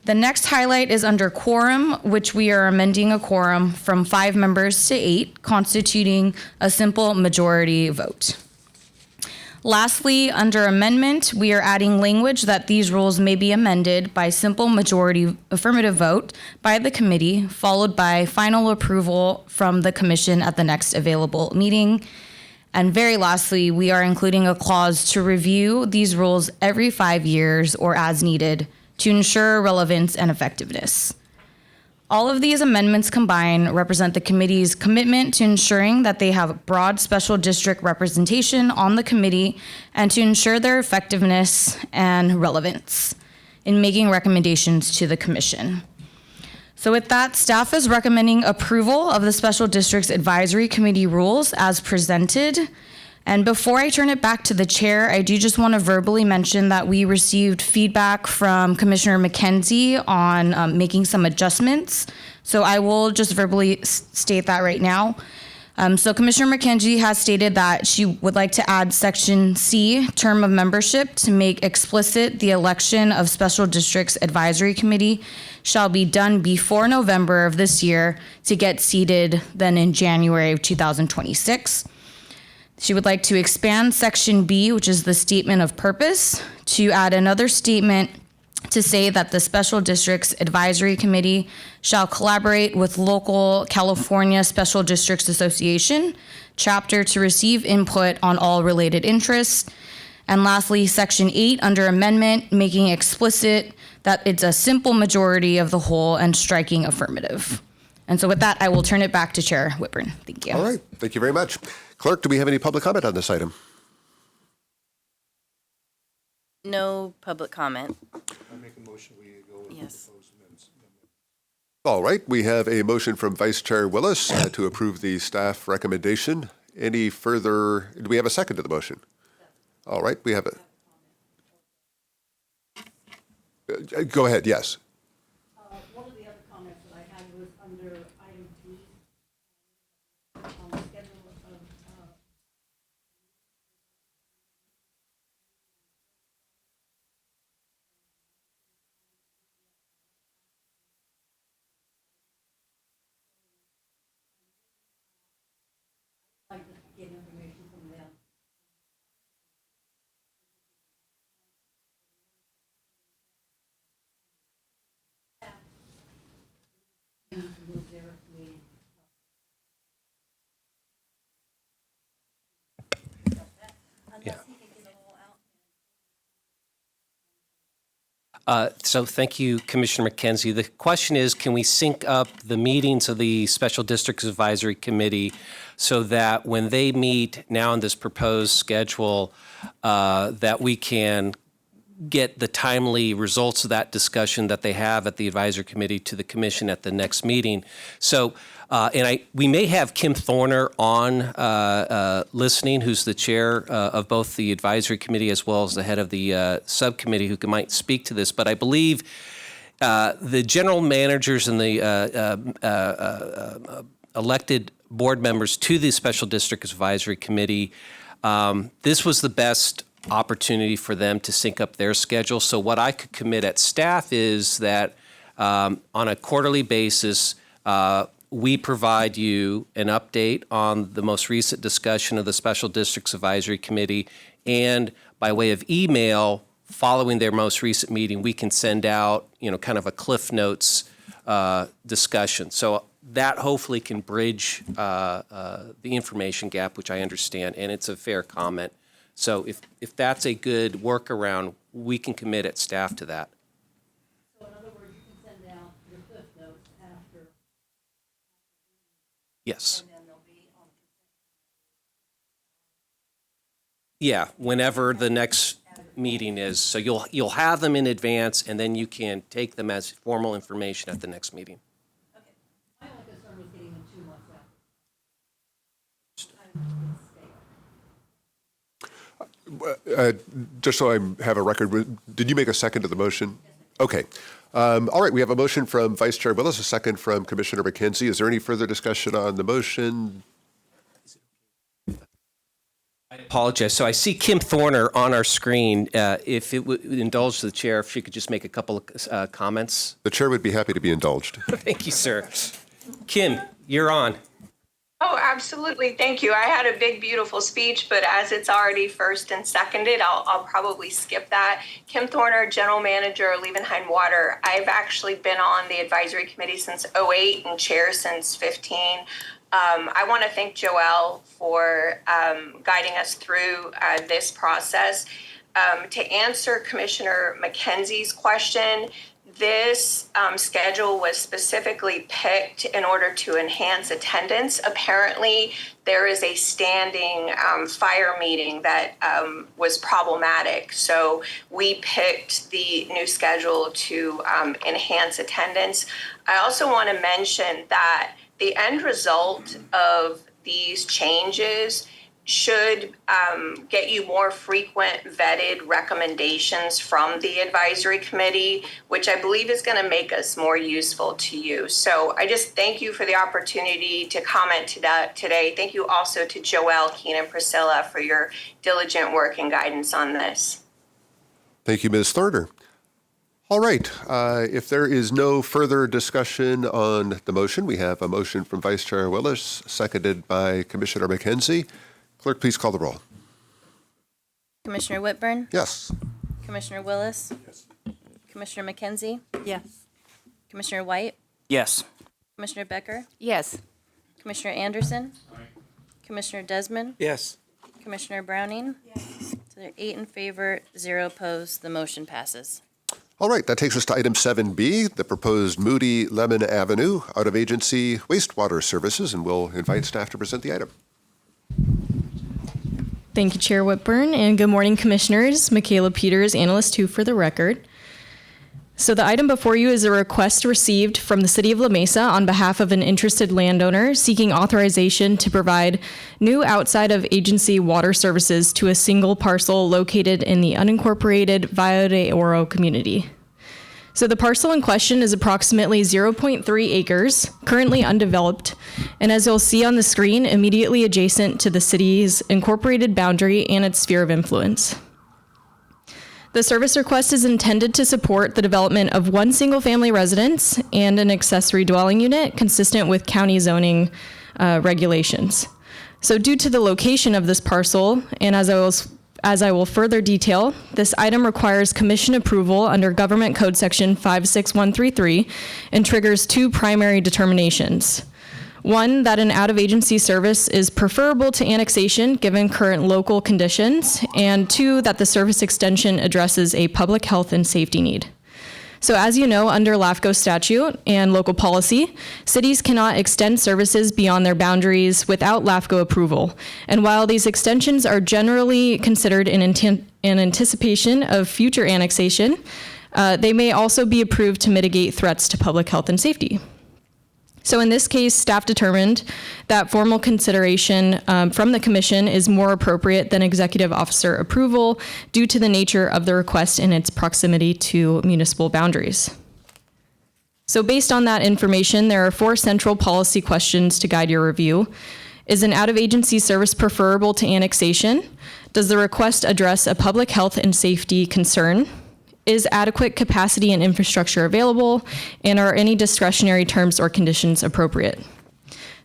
The next highlight is under quorum, which we are amending a quorum from 5 members to 8, constituting a simple majority vote. Lastly, under amendment, we are adding language that these rules may be amended by simple majority affirmative vote by the committee, followed by final approval from the commission at the next available meeting. And very lastly, we are including a clause to review these rules every 5 years or as needed to ensure relevance and effectiveness. All of these amendments combined represent the committee's commitment to ensuring that they have broad special district representation on the committee and to ensure their effectiveness and relevance in making recommendations to the commission. So with that, staff is recommending approval of the Special Districts Advisory Committee rules as presented. And before I turn it back to the chair, I do just want to verbally mention that we received feedback from Commissioner McKenzie on making some adjustments. So I will just verbally state that right now. So Commissioner McKenzie has stated that she would like to add Section C, term of membership, to make explicit the election of Special Districts Advisory Committee shall be done before November of this year to get seated then in January of 2026. She would like to expand Section B, which is the statement of purpose, to add another statement to say that the Special Districts Advisory Committee shall collaborate with local California Special Districts Association chapter to receive input on all related interests. And lastly, Section 8 under amendment, making explicit that it's a simple majority of the whole and striking affirmative. And so with that, I will turn it back to Chair Whitburn. Thank you. All right. Thank you very much. Clerk, do we have any public comment on this item? No public comment. I make a motion we go with Yes. the proposed amendments. All right. We have a motion from Vice Chair Willis to approve the staff recommendation. Any further? Do we have a second to the motion? All right. We have a. Go ahead. Yes. One of the other comments that I had was under item D, on the schedule of, like to get information from them. So thank you, Commissioner McKenzie. The question is, can we sync up the meetings of the Special Districts Advisory Committee so that when they meet now in this proposed schedule, that we can get the timely results of that discussion that they have at the advisory committee to the commission at the next meeting. So, we may have Kim Thorner on listening, who's the chair of both the advisory committee as well as the head of the subcommittee, who might speak to this. But I believe the general managers and the elected board members to the Special District Advisory Committee, this was the best opportunity for them to sync up their schedule. So what I could commit at staff is that on a quarterly basis, we provide you an update on the most recent discussion of the Special Districts Advisory Committee, and by way of email, following their most recent meeting, we can send out, kind of a Cliff Notes discussion. So that hopefully can bridge the information gap, which I understand, and it's a fair comment. So if that's a good workaround, we can commit at staff to that. So in other words, you can send out your Cliff Notes after. Yes. And then they'll be on. Yeah, whenever the next meeting is. So you'll have them in advance, and then you can take them as formal information at the next meeting. Okay. My only concern was getting them 2 months after. Just so I have a record, did you make a second to the motion? Okay. All right, we have a motion from Vice Chair Willis, a second from Commissioner McKenzie. Is there any further discussion on the motion? I apologize. So I see Kim Thorner on our screen. If it would indulge the chair, if she could just make a couple of comments. The chair would be happy to be indulged. Thank you, sir. Kim, you're on. Oh, absolutely. Thank you. I had a big, beautiful speech, but as it's already first and seconded, I'll probably skip that. Kim Thorner, General Manager, Liebenheim Water. I've actually been on the advisory committee since 2008 and chair since 2015. I want to thank Joelle for guiding us through this process. To answer Commissioner McKenzie's question, this schedule was specifically picked in order to enhance attendance. Apparently, there is a standing fire meeting that was problematic. So we picked the new schedule to enhance attendance. I also want to mention that the end result of these changes should get you more frequent vetted recommendations from the advisory committee, which I believe is going to make us more useful to you. So I just thank you for the opportunity to comment to that today. Thank you also to Joelle, Keenan, Priscilla for your diligent work and guidance on this. Thank you, Ms. Thorner. All right, if there is no further discussion on the motion, we have a motion from Vice Chair Willis, seconded by Commissioner McKenzie. Clerk, please call the roll. Commissioner Whitburn? Yes. Commissioner Willis? Yes. Commissioner McKenzie? Yes. Commissioner White? Yes. Commissioner Becker? Yes. Commissioner Anderson? Commissioner Desmond? Yes. Commissioner Browning? Yes. So they're 8 in favor, 0 opposed. The motion passes. All right, that takes us to item 7B, the proposed Moody Lemon Avenue out-of-agency wastewater services, and we'll invite staff to present the item. Thank you, Chair Whitburn, and good morning, Commissioners. Michaela Peters, Analyst 2 for the record. So the item before you is a request received from the City of La Mesa on behalf of an interested landowner seeking authorization to provide new outside of agency water services to a single parcel located in the unincorporated Valle de Oro community. So the parcel in question is approximately 0.3 acres, currently undeveloped, and as you'll see on the screen, immediately adjacent to the city's incorporated boundary and its sphere of influence. The service request is intended to support the development of one single-family residence and an accessory dwelling unit consistent with county zoning regulations. So due to the location of this parcel, and as I will further detail, this item requires commission approval under Government Code Section 56133 and triggers 2 primary determinations. 1, that an out-of-agency service is preferable to annexation given current local conditions, and 2, that the service extension addresses a public health and safety need. So as you know, under LAFCO statute and local policy, cities cannot extend services beyond their boundaries without LAFCO approval. And while these extensions are generally considered in anticipation of future annexation, they may also be approved to mitigate threats to public health and safety. So in this case, staff determined that formal consideration from the commission is more appropriate than executive officer approval due to the nature of the request and its proximity to municipal boundaries. So based on that information, there are 4 central policy questions to guide your review. Is an out-of-agency service preferable to annexation? Does the request address a public health and safety concern? Is adequate capacity and infrastructure available? And are any discretionary terms or conditions appropriate?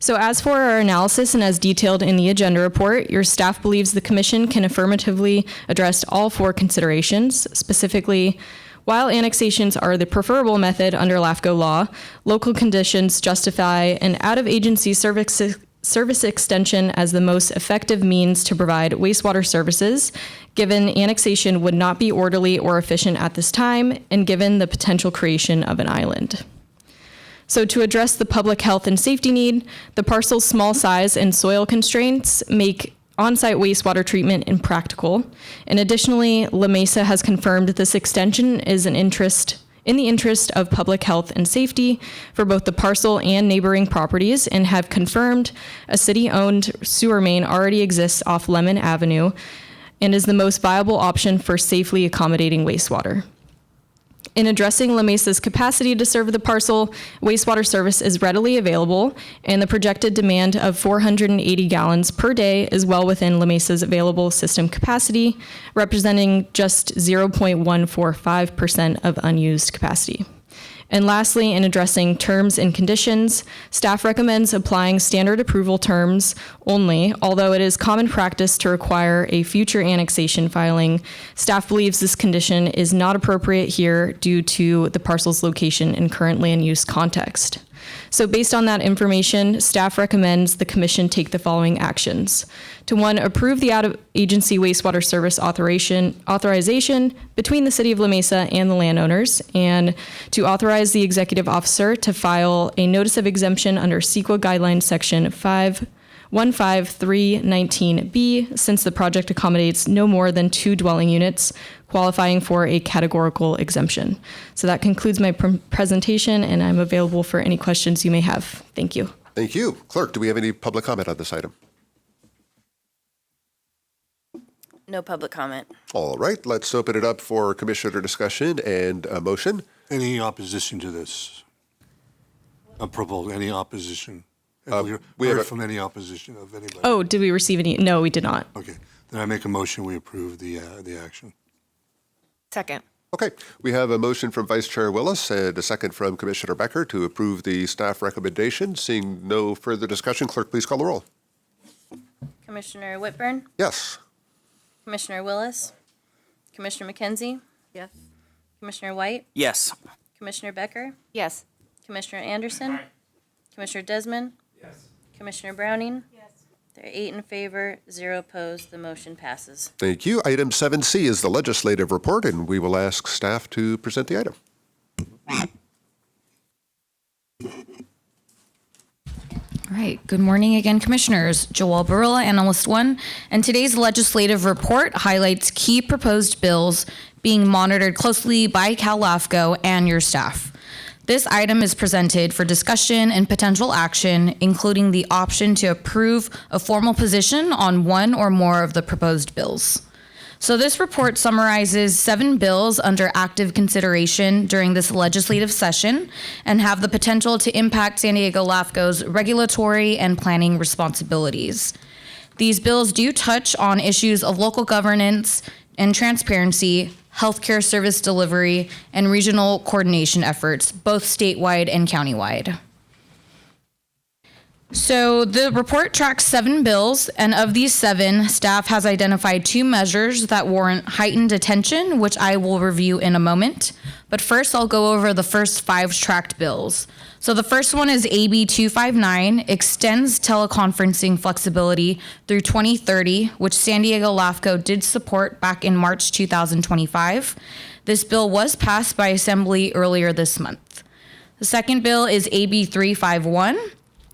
So as for our analysis and as detailed in the agenda report, your staff believes the Commission can affirmatively address all 4 considerations. Specifically, while annexations are the preferable method under LAFCO law, local conditions justify an out-of-agency service extension as the most effective means to provide wastewater services, given annexation would not be orderly or efficient at this time, and given the potential creation of an island. So to address the public health and safety need, the parcel's small size and soil constraints make on-site wastewater treatment impractical. And additionally, La Mesa has confirmed this extension is in the interest of public health and safety for both the parcel and neighboring properties, and have confirmed a city-owned sewer main already exists off Lemon Avenue and is the most viable option for safely accommodating wastewater. In addressing La Mesa's capacity to serve the parcel, wastewater service is readily available, and the projected demand of 480 gallons per day is well within La Mesa's available system capacity, representing just 0.145% of unused capacity. And lastly, in addressing terms and conditions, staff recommends applying standard approval terms only, although it is common practice to require a future annexation filing. Staff believes this condition is not appropriate here due to the parcel's location and current land use context. So based on that information, staff recommends the Commission take the following actions. To 1, approve the out-of-agency wastewater service authorization between the City of La Mesa and the landowners, and to authorize the Executive Officer to file a Notice of Exemption under CEQA Guidelines Section 515319B, since the project accommodates no more than 2 dwelling units, qualifying for a categorical exemption. So that concludes my presentation, and I'm available for any questions you may have. Thank you. Thank you. Clerk, do we have any public comment on this item? No public comment. All right, let's open it up for commissioner discussion and a motion. Any opposition to this? Proposal, any opposition? We heard from any opposition of anybody? Oh, did we receive any? No, we did not. Okay, then I make a motion, we approve the action. Second. Okay, we have a motion from Vice Chair Willis and a second from Commissioner Becker to approve the staff recommendation. Seeing no further discussion, clerk, please call the roll. Commissioner Whitburn? Yes. Commissioner Willis? Commissioner McKenzie? Yes. Commissioner White? Yes. Commissioner Becker? Yes. Commissioner Anderson? Commissioner Desmond? Yes. Commissioner Browning? Yes. There are 8 in favor, 0 opposed. The motion passes. Thank you. Item 7C is the legislative report, and we will ask staff to present the item. All right. Good morning again, Commissioners. Joelle Barilla, Analyst 1, and today's legislative report highlights key proposed bills being monitored closely by CALAFCO and your staff. This item is presented for discussion and potential action, including the option to approve a formal position on 1 or more of the proposed bills. So this report summarizes 7 bills under active consideration during this legislative session and have the potential to impact San Diego LAFCO's regulatory and planning responsibilities. These bills do touch on issues of local governance and transparency, healthcare service delivery, and regional coordination efforts, both statewide and countywide. So the report tracks 7 bills, and of these 7, staff has identified 2 measures that warrant heightened attention, which I will review in a moment. But first, I'll go over the first 5 tracked bills. So the first one is AB 259, extends teleconferencing flexibility through 2030, which San Diego LAFCO did support back in March 2025. This bill was passed by Assembly earlier this month. The second bill is AB 351,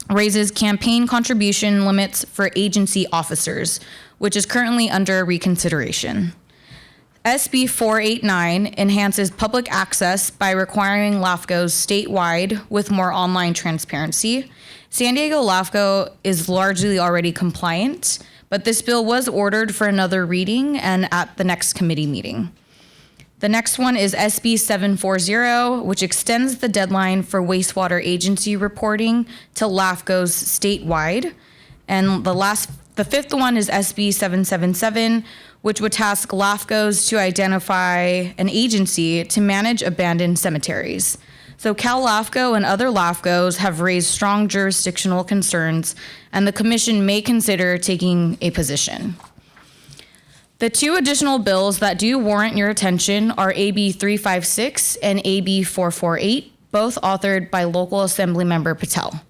raises campaign contribution limits for agency officers, which is currently under reconsideration. SB 489 enhances public access by requiring LAFCOs statewide with more online transparency. San Diego LAFCO is largely already compliant, but this bill was ordered for another reading and at the next committee meeting. The next one is SB 740, which extends the deadline for wastewater agency reporting to LAFCOs statewide. And the fifth one is SB 777, which would task LAFCOs to identify an agency to manage abandoned cemeteries. So CALAFCO and other LAFCOs have raised strong jurisdictional concerns, and the commission may consider taking a position. The two additional bills that do warrant your attention are AB 356 and AB 448, both authored by local Assembly Member Patel.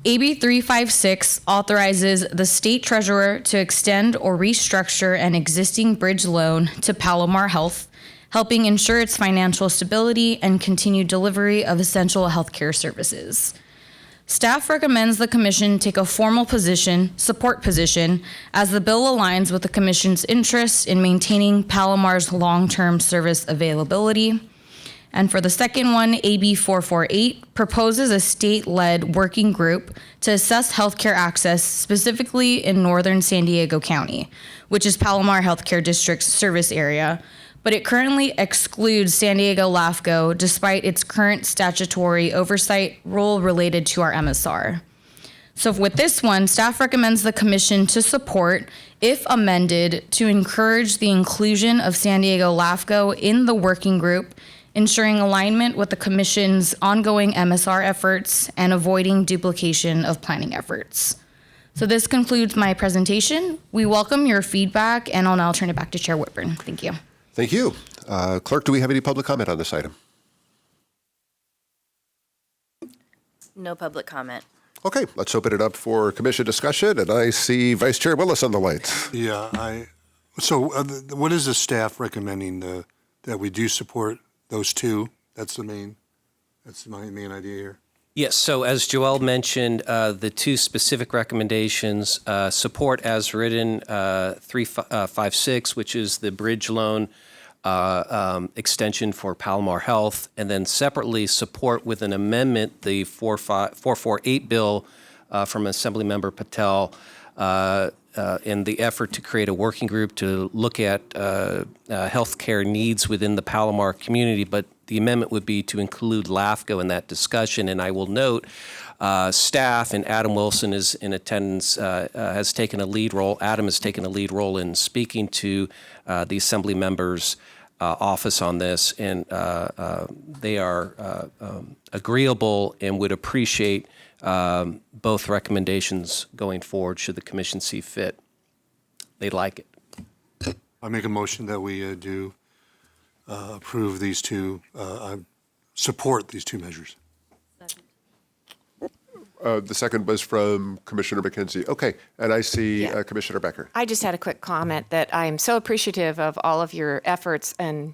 AB 356 authorizes the state treasurer to extend or restructure an existing bridge loan to Palomar Health, helping ensure its financial stability and continued delivery of essential healthcare services. Staff recommends the commission take a formal support position, as the bill aligns with the commission's interests in maintaining Palomar's long-term service availability. And for the second one, AB 448 proposes a state-led working group to assess healthcare access specifically in northern San Diego County, which is Palomar Healthcare District's service area, but it currently excludes San Diego LAFCO despite its current statutory oversight role related to our MSR. So with this one, staff recommends the commission to support, if amended, to encourage the inclusion of San Diego LAFCO in the working group, ensuring alignment with the commission's ongoing MSR efforts and avoiding duplication of planning efforts. So this concludes my presentation. We welcome your feedback, and I'll now turn it back to Chair Whitburn. Thank you. Thank you. Clerk, do we have any public comment on this item? No public comment. Okay, let's open it up for commission discussion, and I see Vice Chair Willis on the lights. Yeah, what is the staff recommending that we do support those two? That's my main idea here. Yes, so as Joelle mentioned, the two specific recommendations, support as written 356, which is the bridge loan extension for Palomar Health, and then separately support with an amendment the 448 bill from Assemblymember Patel in the effort to create a working group to look at healthcare needs within the Palomar community, but the amendment would be to include LAFCO in that discussion. And I will note staff, and Adam Wilson is in attendance, has taken a lead role. Adam has taken a lead role in speaking to the Assembly members' office on this, and they are agreeable and would appreciate both recommendations going forward should the commission see fit. They'd like it. I make a motion that we do approve these two, support these two measures. The second was from Commissioner McKenzie. Okay, and I see Commissioner Becker. I just had a quick comment that I'm so appreciative of all of your efforts and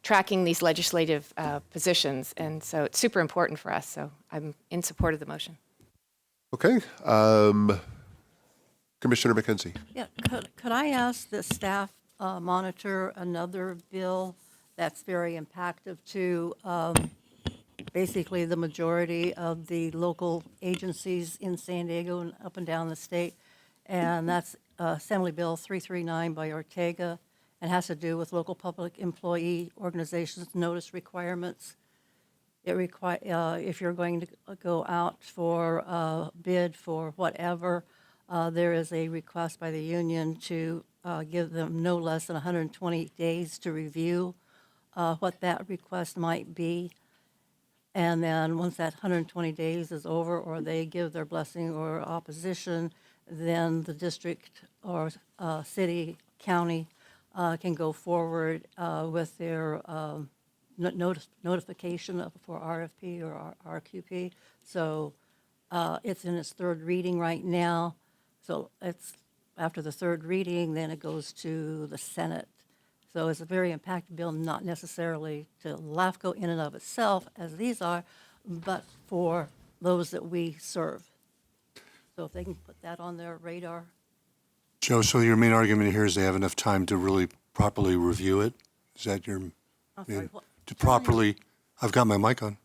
tracking these legislative positions, and so it's super important for us. So I'm in support of the motion. Okay, Commissioner McKenzie. Yeah, could I ask the staff monitor another bill that's very impactful to basically the majority of the local agencies in San Diego and up and down the state, and that's Assembly Bill 339 by Ortega, and has to do with local public employee organizations notice requirements. It if you're going to go out for a bid for whatever, there is a request by the union to give them no less than 120 days to review what that request might be. And then once that 120 days is over, or they give their blessing or opposition, then the district or city, county can go forward with their notification for RFP or RQP. So it's in its third reading right now. So it's after the third reading, then it goes to the Senate. So it's a very impactful bill, not necessarily to LAFCO in and of itself, as these are, but for those that we serve. So if they can put that on their radar. Joe, so your main argument here is they have enough time to really properly review it? Is that your to properly? I've got my mic on.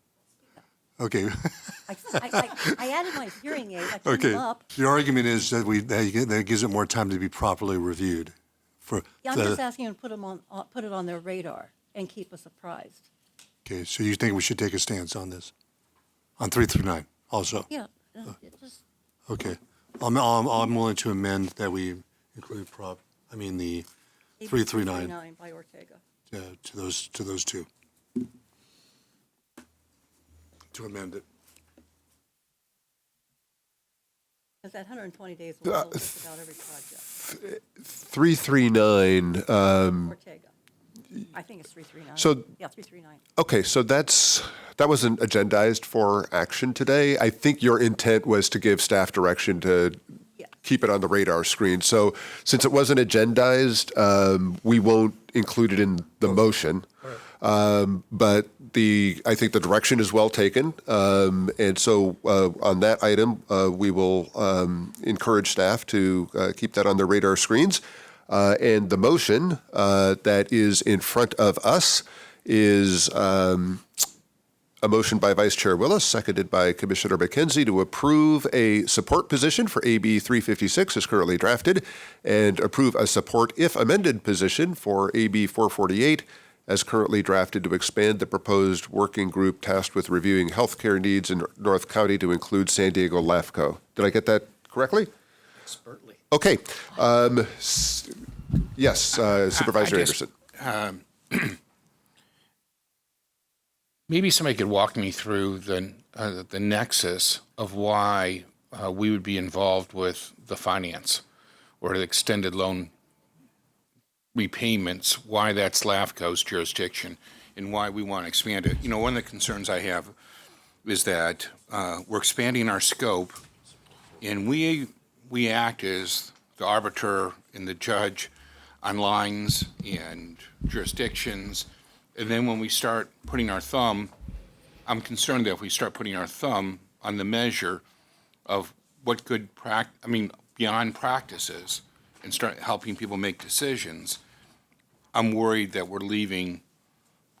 Okay. I added my hearing aid. I turned them up. Your argument is that that gives it more time to be properly reviewed for Yeah, I'm just asking them to put it on their radar and keep us apprised. Okay, so you think we should take a stance on this? On 3 through 9 also? Yeah, it just, Okay. I'm willing to amend that we include the 3 through 9 by Ortega. to those two. To amend it. Because that 120 days will hold just about every project. 339. Ortega. I think it's 339. So- Yeah, 339. Okay, so that wasn't agendized for action today. I think your intent was to give staff direction to keep it on the radar screen. So since it wasn't agendized, we won't include it in the motion. But I think the direction is well taken. And so on that item, we will encourage staff to keep that on their radar screens. And the motion that is in front of us is a motion by Vice Chair Willis, seconded by Commissioner McKenzie, to approve a support position for AB 356 as currently drafted, and approve a support if amended position for AB 448 as currently drafted to expand the proposed working group tasked with reviewing healthcare needs in North County to include San Diego LAFCO. Did I get that correctly? Expertly. Okay. Yes, Supervisor Anderson. Maybe somebody could walk me through the nexus of why we would be involved with the finance or the extended loan repayments, why that's LAFCO's jurisdiction, and why we want to expand it. You know, one of the concerns I have is that we're expanding our scope, and we act as the arbiter and the judge on lines and jurisdictions. And then when we start putting our thumb, I'm concerned that if we start putting our thumb on the measure of what good beyond practices and start helping people make decisions, I'm worried that we're leaving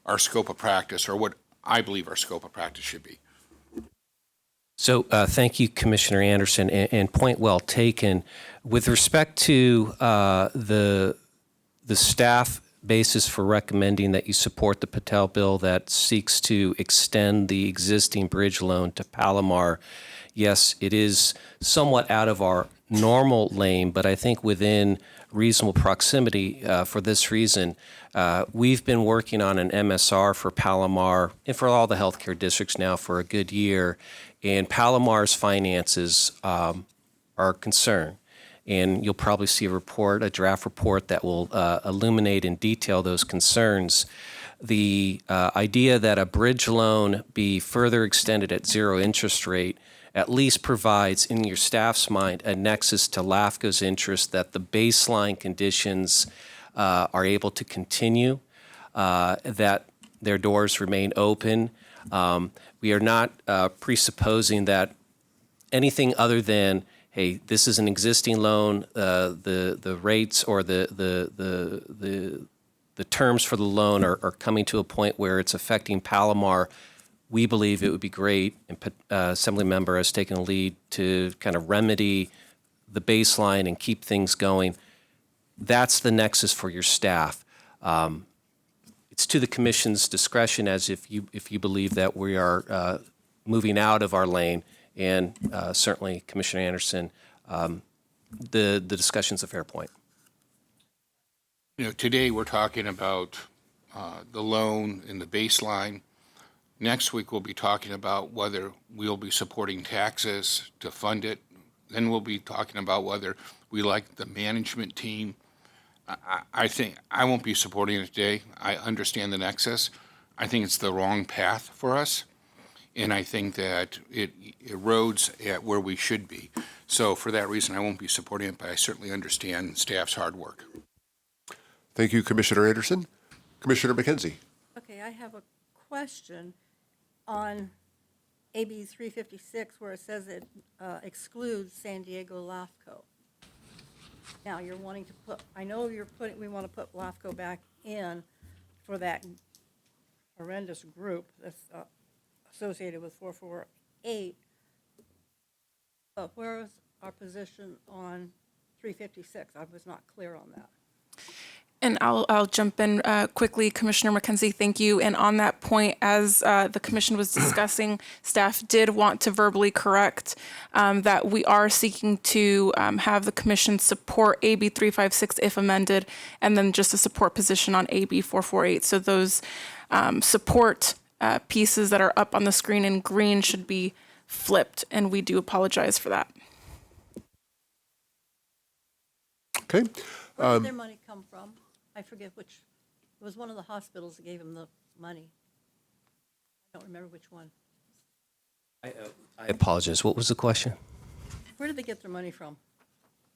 our scope of practice, or what I believe our scope of practice should be. So thank you, Commissioner Anderson, and point well taken. With respect to the staff basis for recommending that you support the Patel bill that seeks to extend the existing bridge loan to Palomar, yes, it is somewhat out of our normal lane, but I think within reasonable proximity for this reason. We've been working on an MSR for Palomar and for all the healthcare districts now for a good year, and Palomar's finances are a concern. And you'll probably see a draft report that will illuminate in detail those concerns. The idea that a bridge loan be further extended at zero interest rate at least provides, in your staff's mind, a nexus to LAFCO's interest that the baseline conditions are able to continue, that their doors remain open. We are not presupposing that anything other than, hey, this is an existing loan, the rates or the terms for the loan are coming to a point where it's affecting Palomar. We believe it would be great, and Assemblymember has taken a lead to kind of remedy the baseline and keep things going. That's the nexus for your staff. It's to the Commission's discretion as if you believe that we are moving out of our lane. And certainly, Commissioner Anderson, the discussion's a fair point. You know, today we're talking about the loan and the baseline. Next week we'll be talking about whether we'll be supporting taxes to fund it. Then we'll be talking about whether we like the management team. I think I won't be supporting it today. I understand the nexus. I think it's the wrong path for us. And I think that it erodes at where we should be. So for that reason, I won't be supporting it, but I certainly understand staff's hard work. Thank you, Commissioner Anderson. Commissioner McKenzie. Okay, I have a question on AB 356 where it says it excludes San Diego LAFCO. Now, you're wanting to put, I know we want to put LAFCO back in for that horrendous group that's associated with 448, but where is our position on 356? I was not clear on that. And I'll jump in quickly. Commissioner McKenzie, thank you. And on that point, as the commission was discussing, staff did want to verbally correct that we are seeking to have the commission support AB 356 if amended, and then just a support position on AB 448. So those support pieces that are up on the screen in green should be flipped, and we do apologize for that. Okay. Where did their money come from? I forget which. It was one of the hospitals that gave them the money. I don't remember which one. I apologize. What was the question? Where did they get their money from?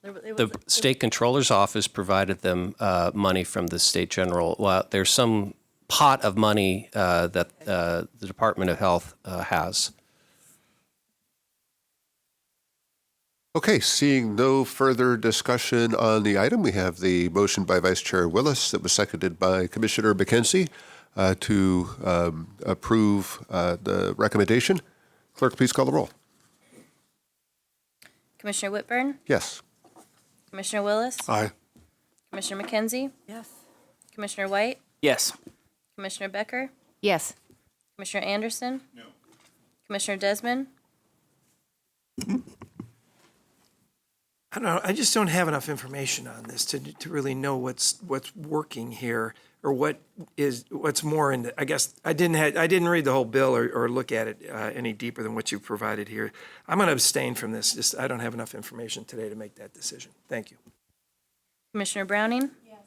The state controller's office provided them money from the state general. Well, there's some pot of money that the Department of Health has. Okay, seeing no further discussion on the item, we have the motion by Vice Chair Willis that was seconded by Commissioner McKenzie to approve the recommendation. Clerk, please call the roll. Commissioner Whitburn? Yes. Commissioner Willis? Aye. Commissioner McKenzie? Yes. Commissioner White? Yes. Commissioner Becker? Yes. Commissioner Anderson? No. Commissioner Desmond? I don't know. I just don't have enough information on this to really know what's working here, or what's more in. I guess I didn't read the whole bill or look at it any deeper than what you've provided here. I'm going to abstain from this. Just I don't have enough information today to make that decision. Thank you. Commissioner Browning? Yes.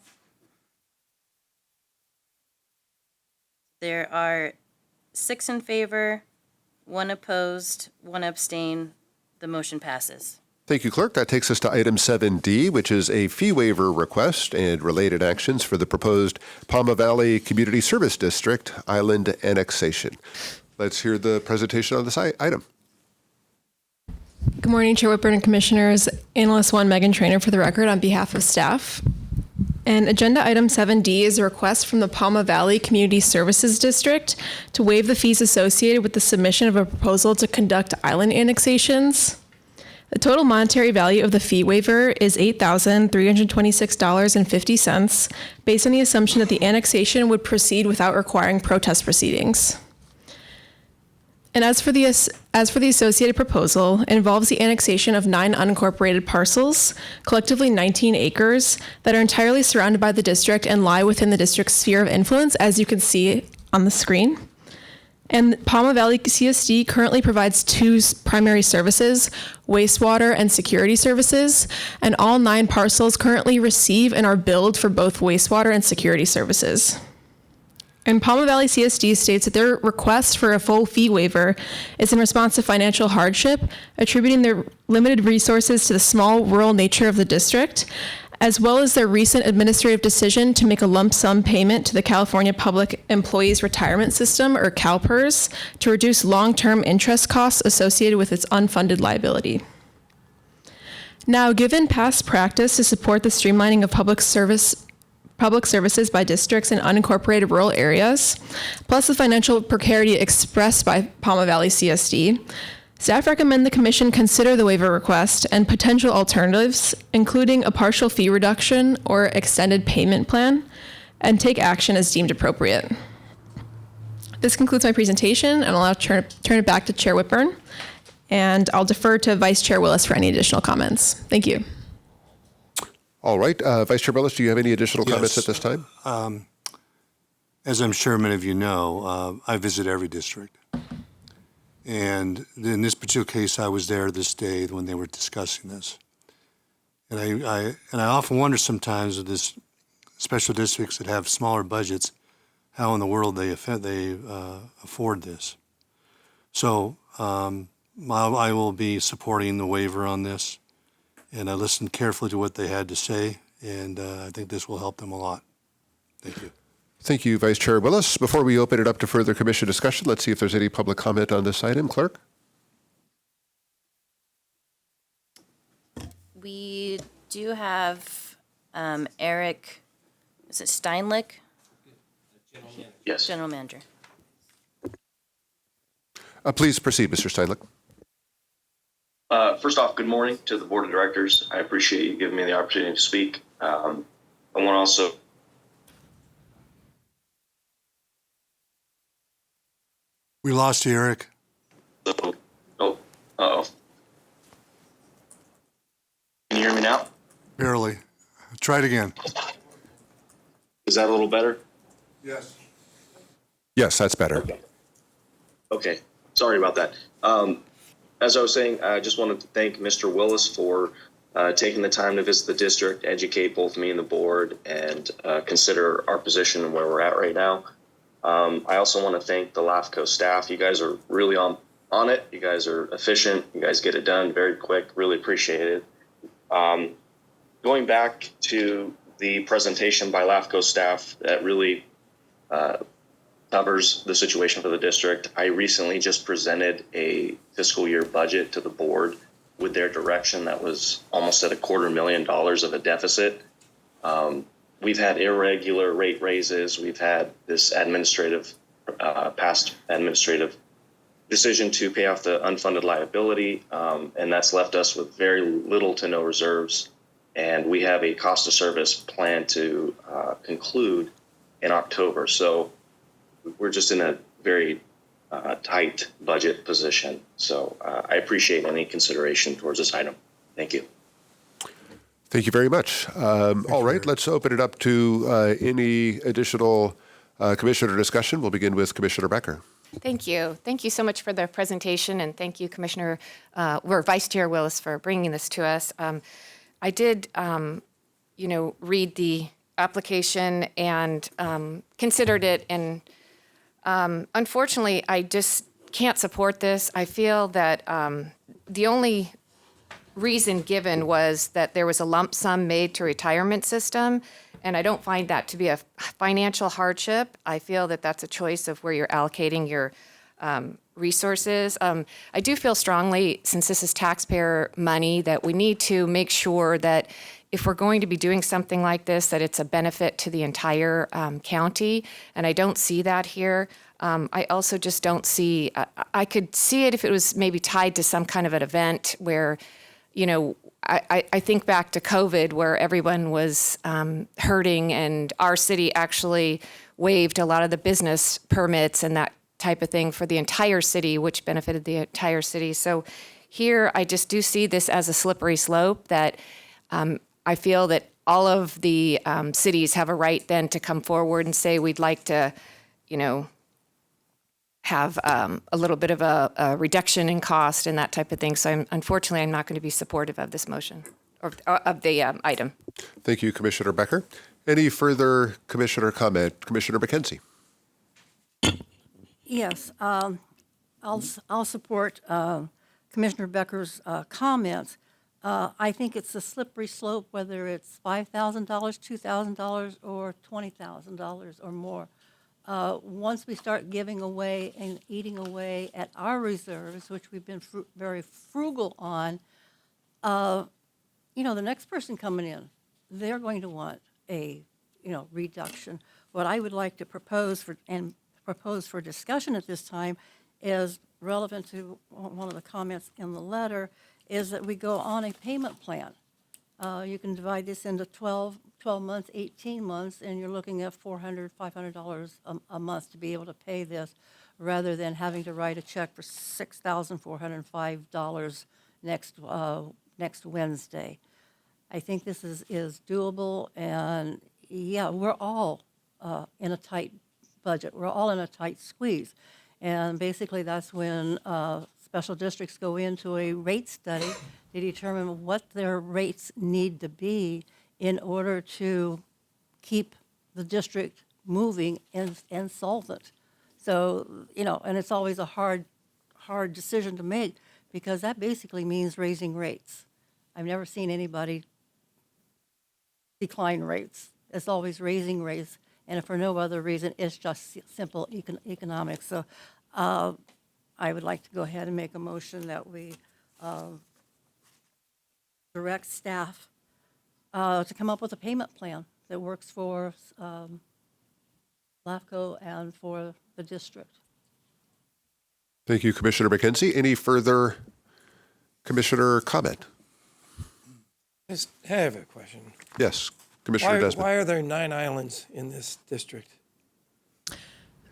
There are 6 in favor, 1 opposed, 1 abstain. The motion passes. Thank you, Clerk. That takes us to item 7D, which is a fee waiver request and related actions for the proposed Pauma Valley Community Service District Island Annexation. Let's hear the presentation on this item. Good morning, Chair Whitburn and Commissioners. Analyst 1, Megan Trainer for the record on behalf of staff. And agenda item 7D is a request from the Pauma Valley Community Services District to waive the fees associated with the submission of a proposal to conduct island annexations. The total monetary value of the fee waiver is $8,326.50, based on the assumption that the annexation would proceed without requiring protest proceedings. And as for the associated proposal, it involves the annexation of 9 unincorporated parcels, collectively 19 acres, that are entirely surrounded by the district and lie within the district's sphere of influence, as you can see on the screen. And Pauma Valley CSD currently provides 2 primary services, wastewater and security services, and all 9 parcels currently receive and are billed for both wastewater and security services. And Pauma Valley CSD states that their request for a full fee waiver is in response to financial hardship, attributing their limited resources to the small rural nature of the district, as well as their recent administrative decision to make a lump sum payment to the California Public Employees Retirement System, or CalPERS, to reduce long-term interest costs associated with its unfunded liability. Now, given past practice to support the streamlining of public services by districts in unincorporated rural areas, plus the financial precarity expressed by Pauma Valley CSD, staff recommend the Commission consider the waiver request and potential alternatives, including a partial fee reduction or extended payment plan, and take action as deemed appropriate. This concludes my presentation, and I'll now turn it back to Chair Whitburn, and I'll defer to Vice Chair Willis for any additional comments. Thank you. All right. Vice Chair Willis, do you have any additional comments at this time? As I'm sure many of you know, I visit every district. And in this particular case, I was there this day when they were discussing this. And I often wonder sometimes with this special districts that have smaller budgets, how in the world they afford this. So I will be supporting the waiver on this. And I listened carefully to what they had to say, and I think this will help them a lot. Thank you. Thank you, Vice Chair Willis. Before we open it up to further commission discussion, let's see if there's any public comment on this item. Clerk? We do have Eric, is it Steinlich? Yes. General Manager. Please proceed, Mr. Steinlich. First off, good morning to the Board of Directors. I appreciate you giving me the opportunity to speak. I want to also We lost you, Eric. Oh, uh-oh. Can you hear me now? Barely. Try it again. Is that a little better? Yes. Yes, that's better. Okay, sorry about that. As I was saying, I just wanted to thank Mr. Willis for taking the time to visit the district, educate both me and the board, and consider our position and where we're at right now. I also want to thank the LAFCO staff. You guys are really on it. You guys are efficient. You guys get it done very quick. Really appreciate it. Going back to the presentation by LAFCO staff that really covers the situation for the district, I recently just presented a fiscal year budget to the board with their direction that was almost at $250,000 of a deficit. We've had irregular rate raises. We've had this past administrative decision to pay off the unfunded liability, and that's left us with very little to no reserves. And we have a cost of service plan to conclude in October. So we're just in a very tight budget position. So I appreciate any consideration towards this item. Thank you. Thank you very much. All right, let's open it up to any additional commissioner discussion. We'll begin with Commissioner Becker. Thank you. Thank you so much for the presentation, and thank you, Commissioner or Vice Chair Willis, for bringing this to us. I did, read the application and considered it, and unfortunately, I just can't support this. I feel that the only reason given was that there was a lump sum made to retirement system, and I don't find that to be a financial hardship. I feel that that's a choice of where you're allocating your resources. I do feel strongly, since this is taxpayer money, that we need to make sure that if we're going to be doing something like this, that it's a benefit to the entire county, and I don't see that here. I also just don't see, I could see it if it was maybe tied to some kind of an event where, I think back to COVID where everyone was hurting, and our city actually waived a lot of the business permits and that type of thing for the entire city, which benefited the entire city. So here, I just do see this as a slippery slope that I feel that all of the cities have a right then to come forward and say, we'd like to, have a little bit of a reduction in cost and that type of thing. So unfortunately, I'm not going to be supportive of this motion or of the item. Thank you, Commissioner Becker. Any further commissioner comment? Commissioner McKenzie. Yes, I'll support Commissioner Becker's comments. I think it's a slippery slope, whether it's $5,000, $2,000, or $20,000 or more. Once we start giving away and eating away at our reserves, which we've been very frugal on, the next person coming in, they're going to want a, reduction. What I would like to propose for discussion at this time is relevant to one of the comments in the letter, is that we go on a payment plan. You can divide this into 12 months, 18 months, and you're looking at $400, $500 a month to be able to pay this, rather than having to write a check for $6,405 next Wednesday. I think this is doable, and yeah, we're all in a tight budget. We're all in a tight squeeze, and basically that's when special districts go into a rate study to determine what their rates need to be in order to keep the district moving and solvent. So, and it's always a hard decision to make, because that basically means raising rates. I've never seen anybody decline rates. It's always raising rates, and if for no other reason, it's just simple economics. So I would like to go ahead and make a motion that we direct staff to come up with a payment plan that works for LAFCO and for the district. Thank you, Commissioner McKenzie. Any further commissioner comment? I have a question. Yes, Commissioner Desmond. Why are there 9 islands in this district?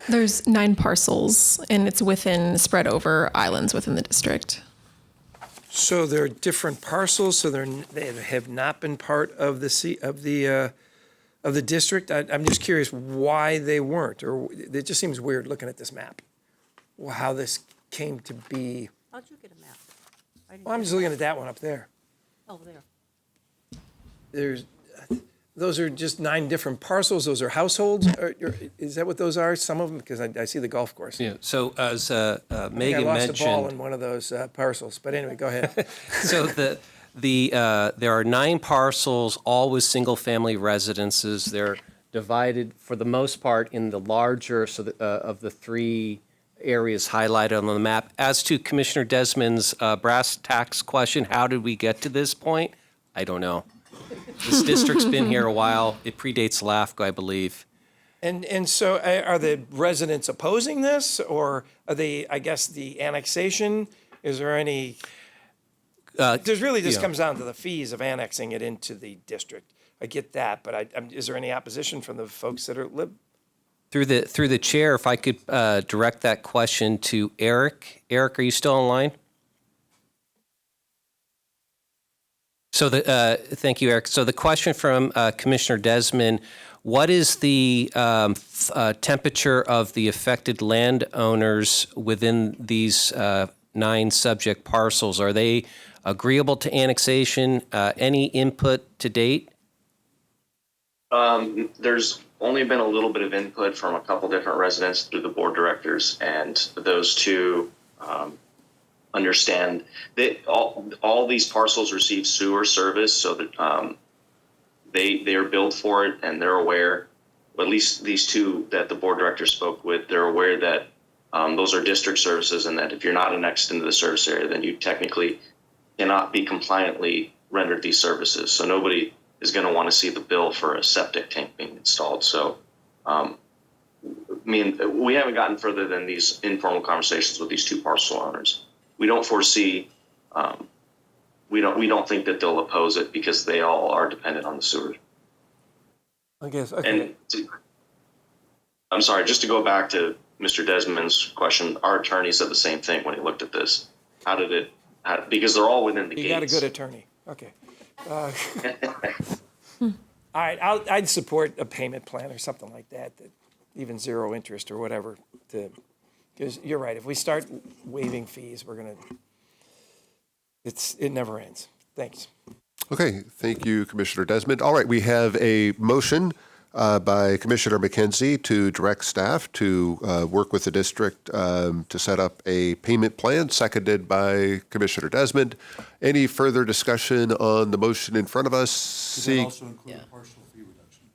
There's 9 parcels, and it's spread over islands within the district. So they're different parcels, so they have not been part of the district? I'm just curious why they weren't, or it just seems weird looking at this map, how this came to be. How'd you get a map? Well, I'm just looking at that one up there. Oh, there. Those are just 9 different parcels. Those are households. Is that what those are? Some of them, because I see the golf course. Yeah. So as I Megan lost a ball mentioned, in one of those parcels. But anyway, go ahead. so there are 9 parcels, all with single-family residences. They're divided for the most part in the larger of the 3 areas highlighted on the map. As to Commissioner Desmond's brass tacks question, how did we get to this point? I don't know. This district's been here a while. It predates LAFCO, I believe. And so are the residents opposing this, or are they, I guess, the annexation? Is there any, there's really just comes down to the fees of annexing it into the district. I get that, but is there any opposition from the folks that live? Through the chair, if I could direct that question to Eric. Eric, are you still online? So thank you, Eric. So the question from Commissioner Desmond, what is the temperature of the affected landowners within these 9 subject parcels? Are they agreeable to annexation? Any input to date? There's only been a little bit of input from a couple different residents through the board directors, and those 2 understand that all these parcels receive sewer service, so that they are billed for it, and they're aware, at least these 2 that the board director spoke with, they're aware that those are district services, and that if you're not annexed into the service area, then you technically cannot be compliantly rendered these services. So nobody is going to want to see the bill for a septic tank being installed. So we haven't gotten further than these informal conversations with these 2 parcel owners. We don't foresee, we don't think that they'll oppose it because they all are dependent on the sewer. I guess, okay. And I'm sorry, just to go back to Mr. Desmond's question, our attorney said the same thing when he looked at this. Because they're all within the gates. You got a good attorney. Okay. All right, I'd support a payment plan or something like that even 0 interest or whatever, because you're right. If we start waiving fees, it never ends. Thanks. Okay, thank you, Commissioner Desmond. All right, we have a motion by Commissioner McKenzie to direct staff to work with the district to set up a payment plan, seconded by Commissioner Desmond. Any further discussion on the motion in front of us? Does that also include a partial fee reduction?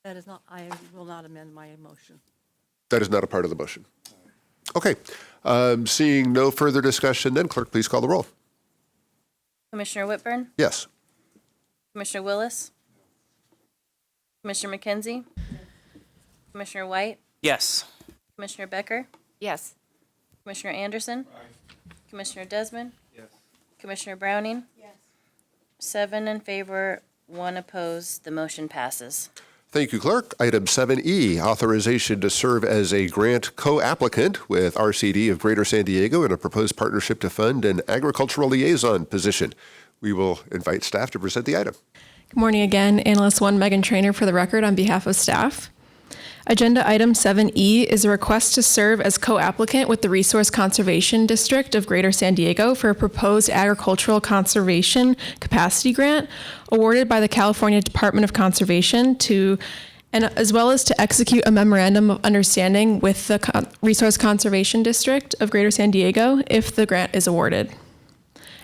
That is not, I will not amend my motion. That is not a part of the motion. Okay, seeing no further discussion, then clerk, please call the roll. Commissioner Whitburn? Yes. Commissioner Willis? Commissioner McKenzie? Commissioner White? Yes. Commissioner Becker? Yes. Commissioner Anderson? Commissioner Desmond? Yes. Commissioner Browning? Yes. 7 in favor, 1 opposed. The motion passes. Thank you, Clerk. Item 7E, authorization to serve as a grant co-applicant with RCD of Greater San Diego in a proposed partnership to fund an agricultural liaison position. We will invite staff to present the item. Good morning again. Analyst 1 Megan Trainer for the record on behalf of staff. Agenda item 7E is a request to serve as co-applicant with the Resource Conservation District of Greater San Diego for a proposed agricultural conservation capacity grant awarded by the California Department of Conservation as well as to execute a memorandum of understanding with the Resource Conservation District of Greater San Diego if the grant is awarded.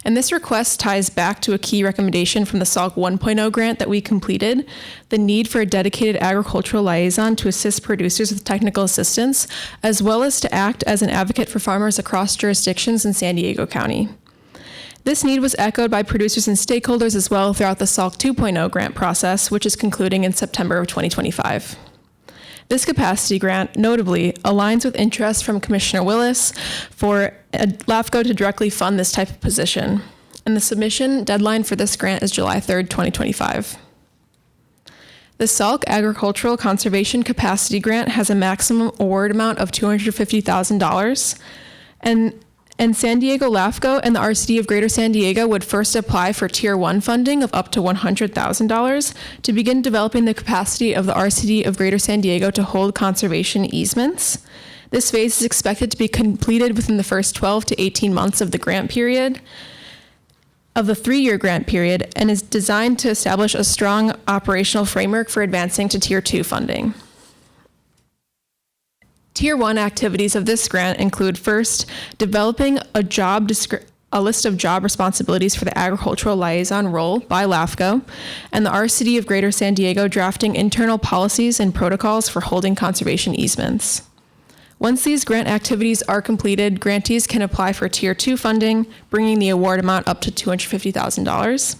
And this request ties back to a key recommendation from the SALC 1.0 grant that we completed, the need for a dedicated agricultural liaison to assist producers with technical assistance, as well as to act as an advocate for farmers across jurisdictions in San Diego County. This need was echoed by producers and stakeholders as well throughout the SALC 2.0 grant process, which is concluding in September of 2025. This capacity grant notably aligns with interest from Commissioner Willis for LAFCO to directly fund this type of position. And the submission deadline for this grant is July 3rd, 2025. The Sauk Agricultural Conservation Capacity Grant has a maximum award amount of $250,000, and San Diego LAFCO and the RCD of Greater San Diego would first apply for Tier 1 funding of up to $100,000 to begin developing the capacity of the RCD of Greater San Diego to hold conservation easements. This phase is expected to be completed within the first 12 to 18 months of the grant period, of the 3-year grant period, and is designed to establish a strong operational framework for advancing to Tier 2 funding. Tier 1 activities of this grant include, first, developing a list of job responsibilities for the agricultural liaison role by LAFCO, and the RCD of Greater San Diego drafting internal policies and protocols for holding conservation easements. Once these grant activities are completed, grantees can apply for Tier 2 funding, bringing the award amount up to $250,000.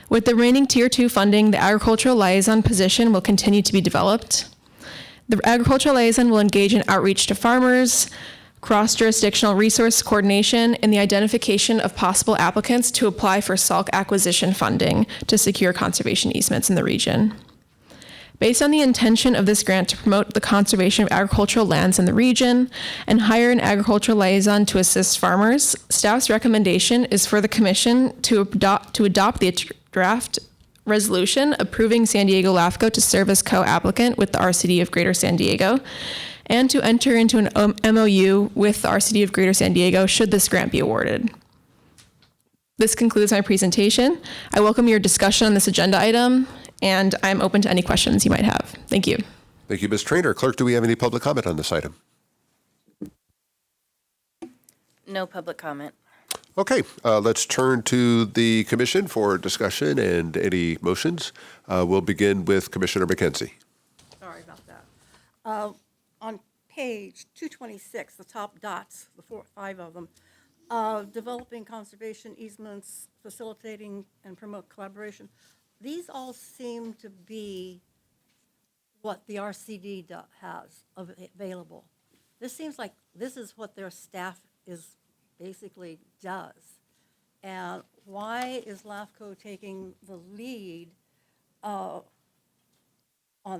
With the remaining Tier 2 funding, the agricultural liaison position will continue to be developed. The agricultural liaison will engage in outreach to farmers, cross-jurisdictional resource coordination, and the identification of possible applicants to apply for Sauk acquisition funding to secure conservation easements in the region. Based on the intention of this grant to promote the conservation of agricultural lands in the region and hire an agricultural liaison to assist farmers, staff's recommendation is for the Commission to adopt the draft resolution approving San Diego LAFCO to serve as co-applicant with the RCD of Greater San Diego, and to enter into an MOU with the RCD of Greater San Diego should this grant be awarded. This concludes my presentation. I welcome your discussion on this agenda item, and I'm open to any questions you might have. Thank you. Thank you, Ms. Traynor. Clerk, do we have any public comment on this item? No public comment. Okay, let's turn to the commission for discussion and any motions. We'll begin with Commissioner McKenzie. Sorry about that. On page 226, the top dots, the 5 of them, developing conservation easements, facilitating and promote collaboration. These all seem to be what the RCD has available. This seems like this is what their staff is basically does. And why is LAFCO taking the lead on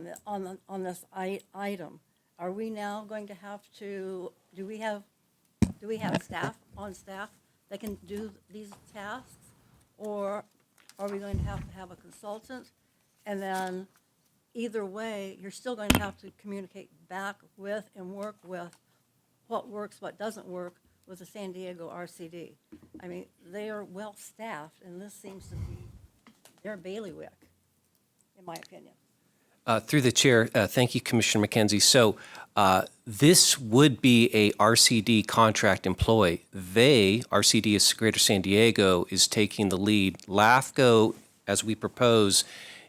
this item? Are we now going to have to? Do we have staff on staff that can do these tasks, or are we going to have a consultant? And then, either way, you're still going to have to communicate back with and work with what works, what doesn't work, with the San Diego RCD. I mean, they are well-staffed, and this seems to be their bailiwick, in my opinion. Through the chair, thank you, Commissioner McKenzie. So this would be a RCD contract employee. RCD is Greater San Diego, is taking the lead. LAFCO, as we propose,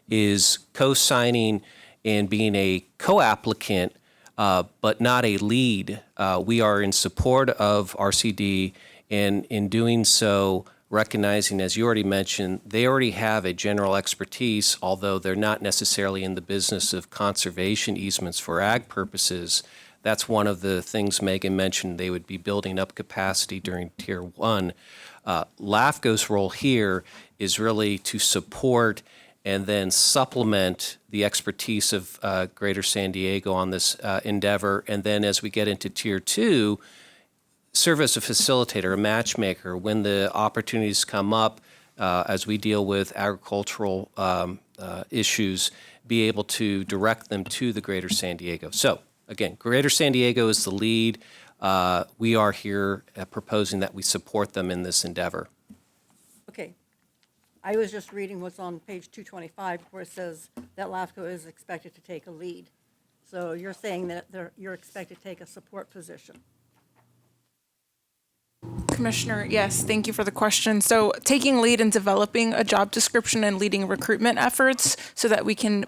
is co-signing and being a co-applicant, but not a lead. We are in support of RCD, and in doing so, recognizing, as you already mentioned, they already have a general expertise, although they're not necessarily in the business of conservation easements for ag purposes. That's one of the things Megan mentioned. They would be building up capacity during Tier 1. LAFCO's role here is really to support and then supplement the expertise of Greater San Diego on this endeavor. And then as we get into Tier 2, serve as a facilitator, a matchmaker, when the opportunities come up as we deal with agricultural issues, be able to direct them to the Greater San Diego. So again, Greater San Diego is the lead. We are here proposing that we support them in this endeavor. Okay. I was just reading what's on page 225 where it says that LAFCO is expected to take a lead. So you're saying that you're expected to take a support position. Commissioner, yes, thank you for the question. So taking lead in developing a job description and leading recruitment efforts so that we can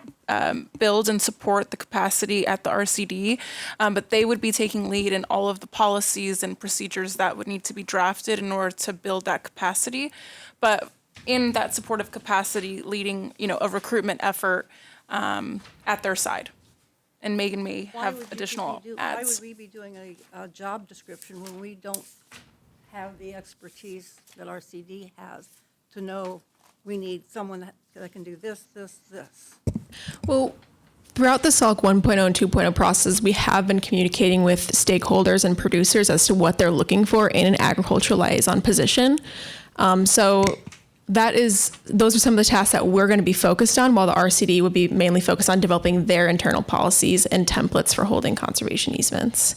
build and support the capacity at the RCD, but they would be taking lead in all of the policies and procedures that would need to be drafted in order to build that capacity. But in that supportive capacity, leading, a recruitment effort at their side. And Megan may have additional ads. Why would we be doing a job description when we don't have the expertise that RCD has to know we need someone that can do this, this, this? Well, throughout the SALC 1.0 and 2.0 process, we have been communicating with stakeholders and producers as to what they're looking for in an agricultural liaison position. So those are some of the tasks that we're going to be focused on, while the RCD would be mainly focused on developing their internal policies and templates for holding conservation easements.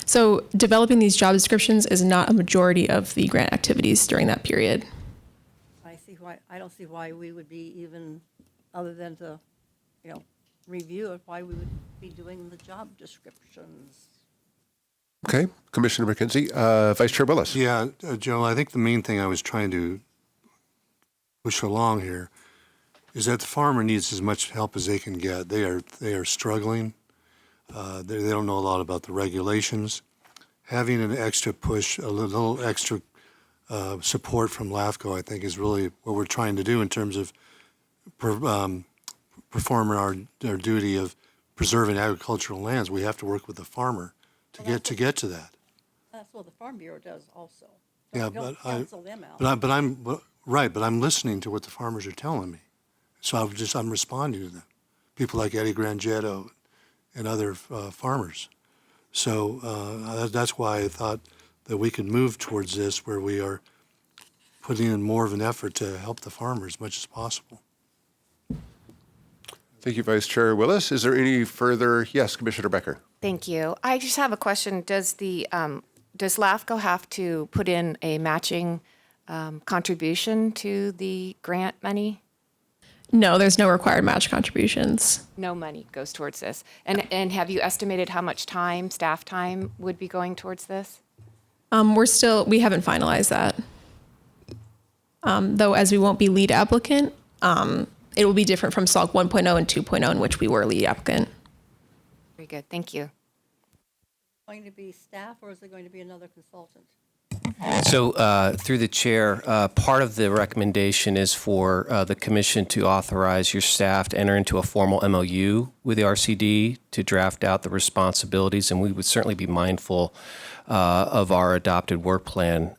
So developing these job descriptions is not a majority of the grant activities during that period. I don't see why we would be even, other than to, review it, why we would be doing the job descriptions. Okay, Commissioner McKenzie. Vice Chair Willis. Yeah, Joe, I think the main thing I was trying to push along here is that the farmer needs as much help as they can get. They are struggling. They don't know a lot about the regulations. Having an extra push, a little extra support from LAFCO, I think, is really what we're trying to do in terms of performing our duty of preserving agricultural lands. We have to work with the farmer to get to that. That's what the Farm Bureau does also. Yeah, Don't cancel them out. But I'm listening to what the farmers are telling me, so I'm responding to them. People like Eddie Grangetto and other farmers. So that's why I thought that we could move towards this, where we are putting in more of an effort to help the farmers as much as possible. Thank you, Vice Chair Willis. Is there any further? Yes, Commissioner Becker. Thank you. I just have a question. Does LAFCO have to put in a matching contribution to the grant money? No, there's no required match contributions. No money goes towards this. And have you estimated how much time, staff time, would be going towards this? We haven't finalized that. Though, as we won't be lead applicant, it will be different from SALC 1.0 and 2.0, in which we were lead applicant. Very good. Thank you. Going to be staff, or is it going to be another consultant? So through the chair, part of the recommendation is for the commission to authorize your staff to enter into a formal MOU with the RCD to draft out the responsibilities, and we would certainly be mindful of our adopted work plan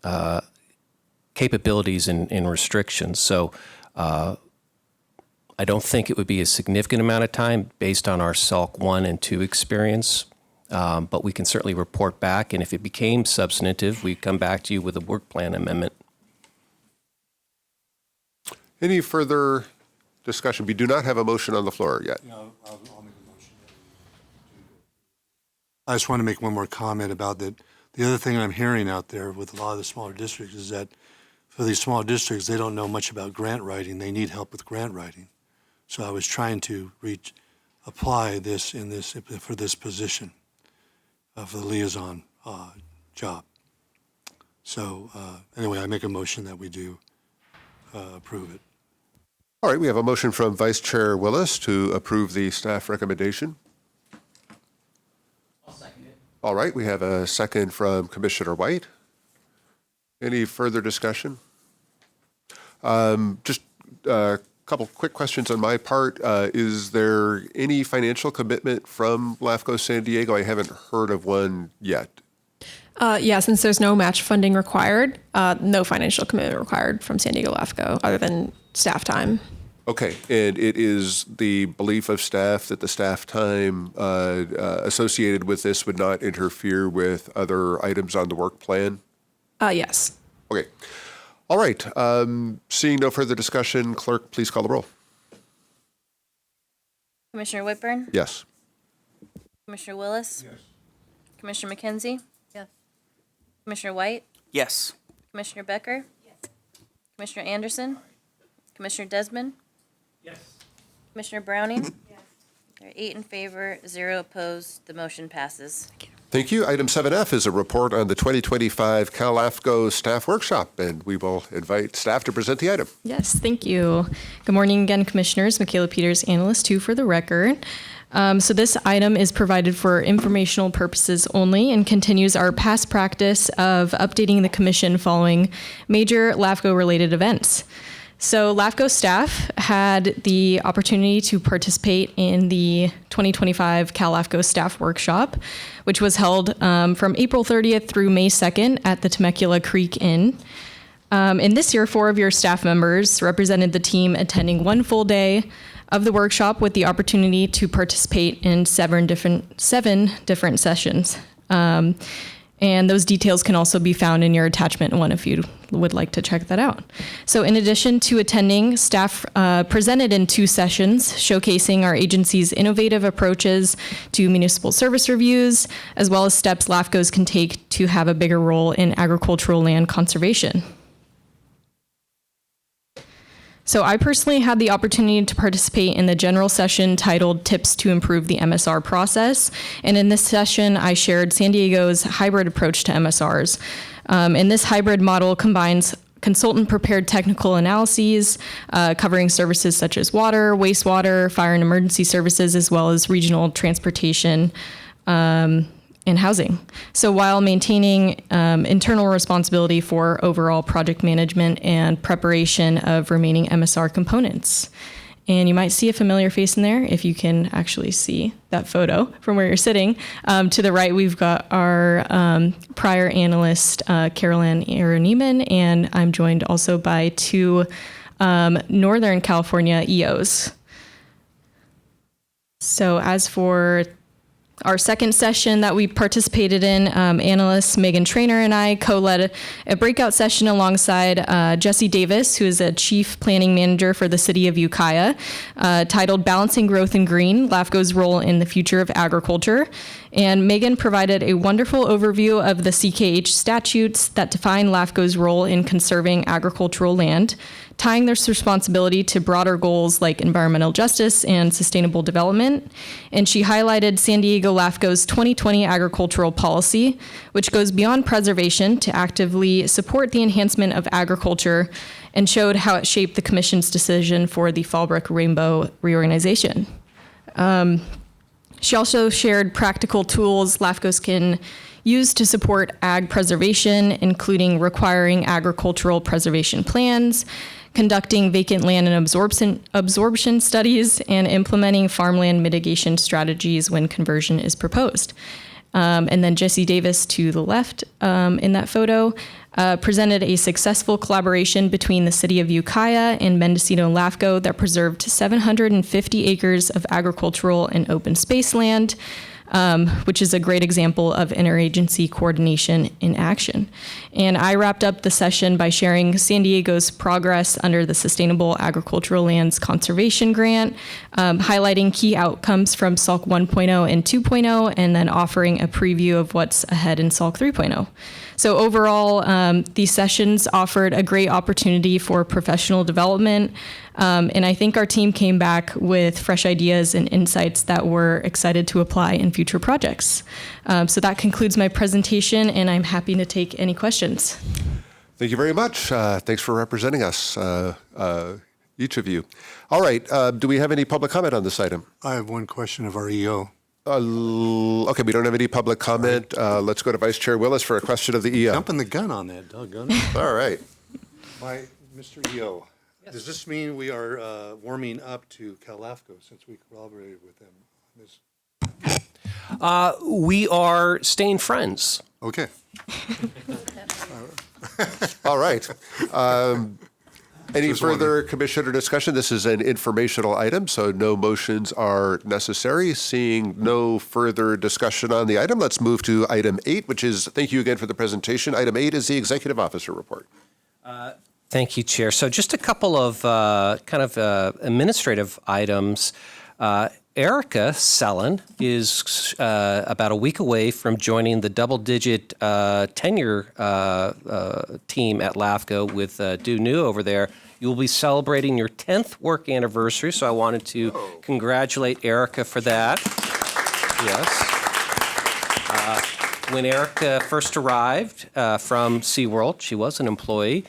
capabilities and restrictions. So I don't think it would be a significant amount of time based on our SALC 1 and 2 experience. But we can certainly report back, and if it became substantive, we'd come back to you with a work plan amendment. Any further discussion? We do not have a motion on the floor yet. Yeah, I'll make a motion. I just want to make one more comment about that. The other thing I'm hearing out there with a lot of the smaller districts is that for these small districts, they don't know much about grant writing. They need help with grant writing. So I was trying to apply this for this position. For the liaison job. So anyway, I make a motion that we do approve it. All right, we have a motion from Vice Chair Willis to approve the staff recommendation. I'll second it. All right, we have a second from Commissioner White. Any further discussion? Just a couple quick questions on my part. Is there any financial commitment from LAFCO San Diego? I haven't heard of one yet. Yeah, since there's no match funding required, no financial commitment required from San Diego LAFCO other than staff time. Okay, and it is the belief of staff that the staff time associated with this would not interfere with other items on the work plan? Yes. Okay. All right. Seeing no further discussion, clerk, please call the roll. Commissioner Whitburn? Yes. Commissioner Willis? Yes. Commissioner McKenzie? Yes. Commissioner White? Yes. Commissioner Becker? Yes. Commissioner Anderson? Commissioner Desmond? Yes. Commissioner Browning? Yes. There are 8 in favor, 0 opposed. The motion passes. Thank you. Item 7F is a report on the 2025 CALAFCO Staff Workshop, and we will invite staff to present the item. Yes, thank you. Good morning again, Commissioners. Michaela Peters, Analyst 2 for the record. So this item is provided for informational purposes only and continues our past practice of updating the Commission following major LAFCO-related events. So LAFCO staff had the opportunity to participate in the 2025 CALAFCO Staff Workshop, which was held from April 30th through May 2nd at the Temecula Creek Inn. And this year, 4 of your staff members represented the team attending 1 full day of the workshop with the opportunity to participate in 7 different sessions. And those details can also be found in your attachment 1 if you would like to check that out. So in addition to attending, staff presented in 2 sessions showcasing our agency's innovative approaches to municipal service reviews, as well as steps LAFCOs can take to have a bigger role in agricultural land conservation. So I personally had the opportunity to participate in the general session titled Tips to Improve the MSR Process. And in this session, I shared San Diego's hybrid approach to MSRs. And this hybrid model combines consultant-prepared technical analyses covering services such as water, wastewater, fire and emergency services, as well as regional transportation and housing. So while maintaining internal responsibility for overall project management and preparation of remaining MSR components. And you might see a familiar face in there if you can actually see that photo from where you're sitting. To the right, we've got our prior analyst, Carolyn Aaron-Neiman, and I'm joined also by 2 Northern California EOs. So as for our second session that we participated in, analysts Megan Trainer and I co-led a breakout session alongside Jesse Davis, who is a chief planning manager for the city of Ukiah, titled Balancing Growth and Green, LAFCO's Role in the Future of Agriculture. And Megan provided a wonderful overview of the CKH statutes that define LAFCO's role in conserving agricultural land, tying this responsibility to broader goals like environmental justice and sustainable development. And she highlighted San Diego LAFCO's 2020 agricultural policy, which goes beyond preservation to actively support the enhancement of agriculture, and showed how it shaped the Commission's decision for the Fallbrook Rainbow reorganization. She also shared practical tools LAFCOs can use to support ag preservation, including requiring agricultural preservation plans, conducting vacant land and absorption studies, and implementing farmland mitigation strategies when conversion is proposed. And then Jesse Davis to the left in that photo presented a successful collaboration between the city of Ukiah and Mendocino LAFCO that preserved 750 acres of agricultural and open space land, which is a great example of interagency coordination in action. And I wrapped up the session by sharing San Diego's progress under the Sustainable Agricultural Lands Conservation Grant, highlighting key outcomes from SALC 1.0 and 2.0, and then offering a preview of what's ahead in SALC 3.0. So overall, these sessions offered a great opportunity for professional development, and I think our team came back with fresh ideas and insights that we're excited to apply in future projects. So that concludes my presentation, and I'm happy to take any questions. Thank you very much. Thanks for representing us, each of you. All right, do we have any public comment on this item? I have one question of our EO. Okay, we don't have any public comment. Let's go to Vice Chair Willis for a question of the EO. Jumping the gun on that, doggone it. All right. Mr. EO, does this mean we are warming up to CALAFCO since we collaborated with them on this? We are staying friends. Okay. All right. Any further commission or discussion? This is an informational item, so no motions are necessary. Seeing no further discussion on the item, let's move to item 8, which is, thank you again for the presentation. Item 8 is the Executive Officer Report. Thank you, Chair. So just a couple of administrative items. Erica Sellen is about a week away from joining the double-digit tenure team at LAFCO with Du New over there. You will be celebrating your 10th work anniversary, so I wanted to congratulate Erica for that. Yes. When Erica first arrived from SeaWorld, she was an employee.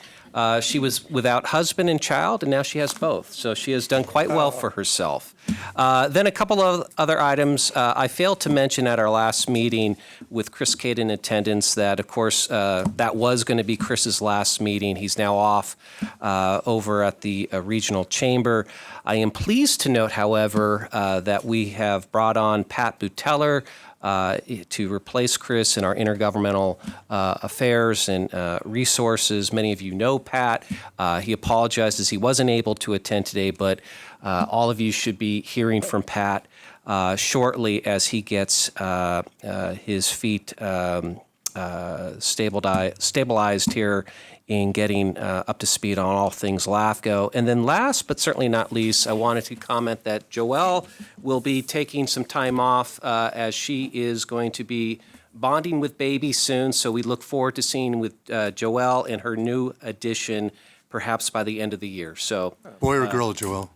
She was without husband and child, and now she has both. So she has done quite well for herself. Then a couple of other items. I failed to mention at our last meeting with Chris Cade in attendance that, of course, that was going to be Chris's last meeting. He's now off over at the regional chamber. I am pleased to note, however, that we have brought on Pat Buteller to replace Chris in our intergovernmental affairs and resources. Many of you know Pat. He apologizes he wasn't able to attend today, but all of you should be hearing from Pat shortly as he gets his feet stabilized here in getting up to speed on all things LAFCO. And then last but certainly not least, I wanted to comment that Joelle will be taking some time off as she is going to be bonding with baby soon. So we look forward to seeing with Joelle and her new addition perhaps by the end of the year. So Boy or girl, Joelle?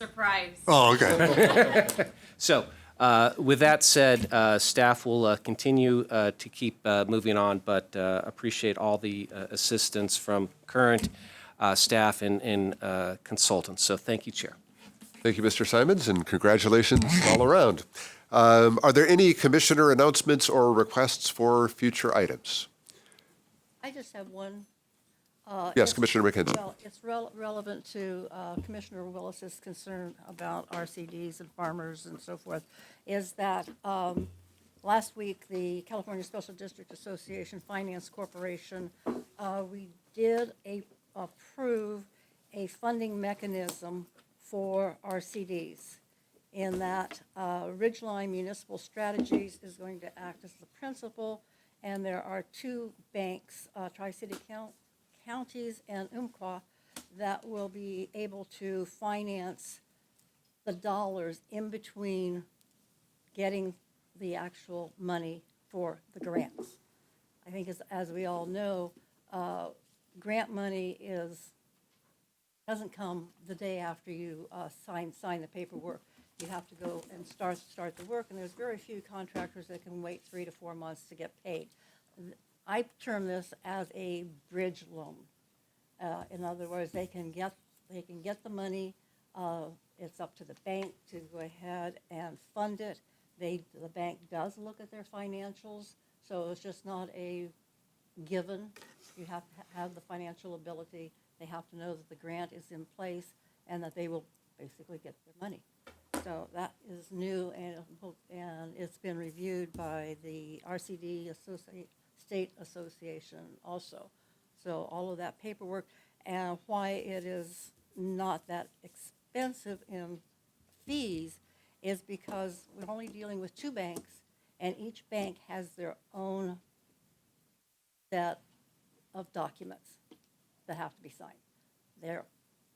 Surprise. Oh, okay. So with that said, staff will continue to keep moving on, but appreciate all the assistance from current staff and consultants. So thank you, Chair. Thank you, Mr. Simons, and congratulations all around. Are there any commissioner announcements or requests for future items? I just have one. Yes, Commissioner McKenzie. Well, it's relevant to Commissioner Willis's concern about RCDs and farmers and so forth, is that last week, the California Special District Association Finance Corporation, we did approve a funding mechanism for RCDs in that Ridgeline Municipal Strategies is going to act as the principal, and there are two banks, Tri-City Counties and Umpqua, that will be able to finance the dollars in between getting the actual money for the grants. I think as we all know, grant money doesn't come the day after you sign the paperwork. You have to go and start the work, and there's very few contractors that can wait 3 to 4 months to get paid. I term this as a bridge loan. In other words, they can get the money. It's up to the bank to go ahead and fund it. The bank does look at their financials, so it's just not a given. You have to have the financial ability. They have to know that the grant is in place and that they will basically get their money. So that is new, and it's been reviewed by the RCD State Association also. So all of that paperwork, and why it is not that expensive in fees is because we're only dealing with 2 banks, and each bank has their own set of documents that have to be signed there.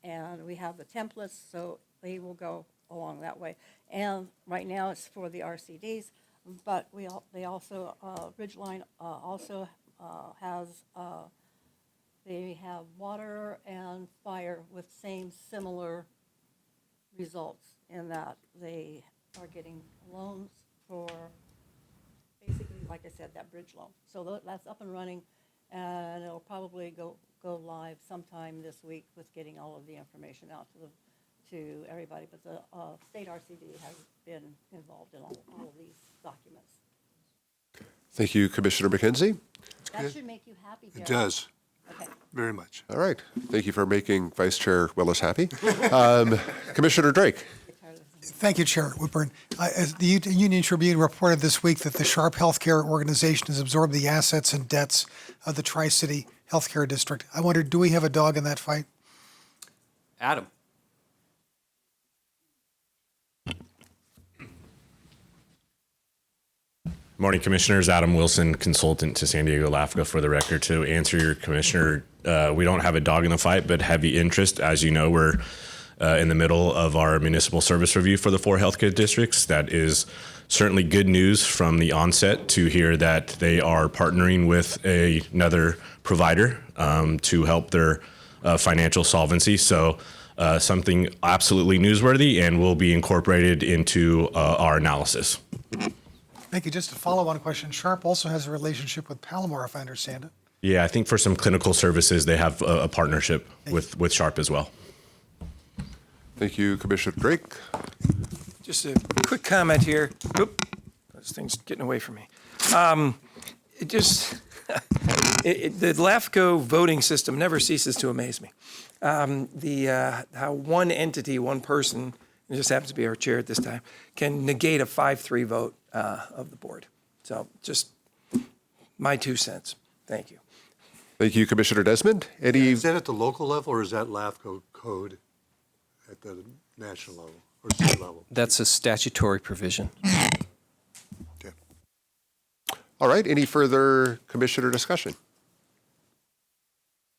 And we have the templates, so they will go along that way. And right now it's for the RCDs, but they also, Ridgeline also has, they have water and fire with similar results in that they are getting loans for basically, like I said, that bridge loan. So that's up and running, and it'll probably go live sometime this week with getting all of the information out to everybody. But the state RCD has been involved in all of these documents. Thank you, Commissioner McKenzie. That should make you happy, Jerry. It does. Okay. Very much. All right. Thank you for making Vice Chair Willis happy. Commissioner Drake. Thank you, Chair Whitburn. As the Union Tribune reported this week that the Sharp Healthcare Organization has absorbed the assets and debts of the Tri-City Healthcare District. I wondered, do we have a dog in that fight? Adam. Morning, Commissioners. Adam Wilson, consultant to San Diego LAFCO. For the record, to answer your Commissioner, we don't have a dog in the fight, but heavy interest. As you know, we're in the middle of our municipal service review for the 4 healthcare districts. That is certainly good news from the onset to hear that they are partnering with another provider to help their financial solvency. So something absolutely newsworthy and will be incorporated into our analysis. Thank you. Just a follow-on question. Sharp also has a relationship with Palomar, if I understand it. Yeah, I think for some clinical services, they have a partnership with Sharp as well. Thank you, Commissioner Drake. Just a quick comment here. Oop, this thing's getting away from me. The LAFCO voting system never ceases to amaze me. How one entity, one person, it just happens to be our chair at this time, can negate a 5-3 vote. of the board. So just my 2 cents. Thank you. Thank you, Commissioner Desmond. Is that at the local level or is that LAFCO code at the national level or state level? That's a statutory provision. All right, any further commissioner discussion?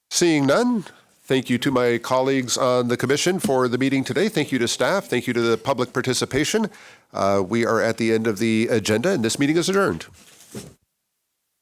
Seeing none, thank you to my colleagues on the commission for the meeting today. Thank you to staff. Thank you to the public participation. We are at the end of the agenda, and this meeting is adjourned.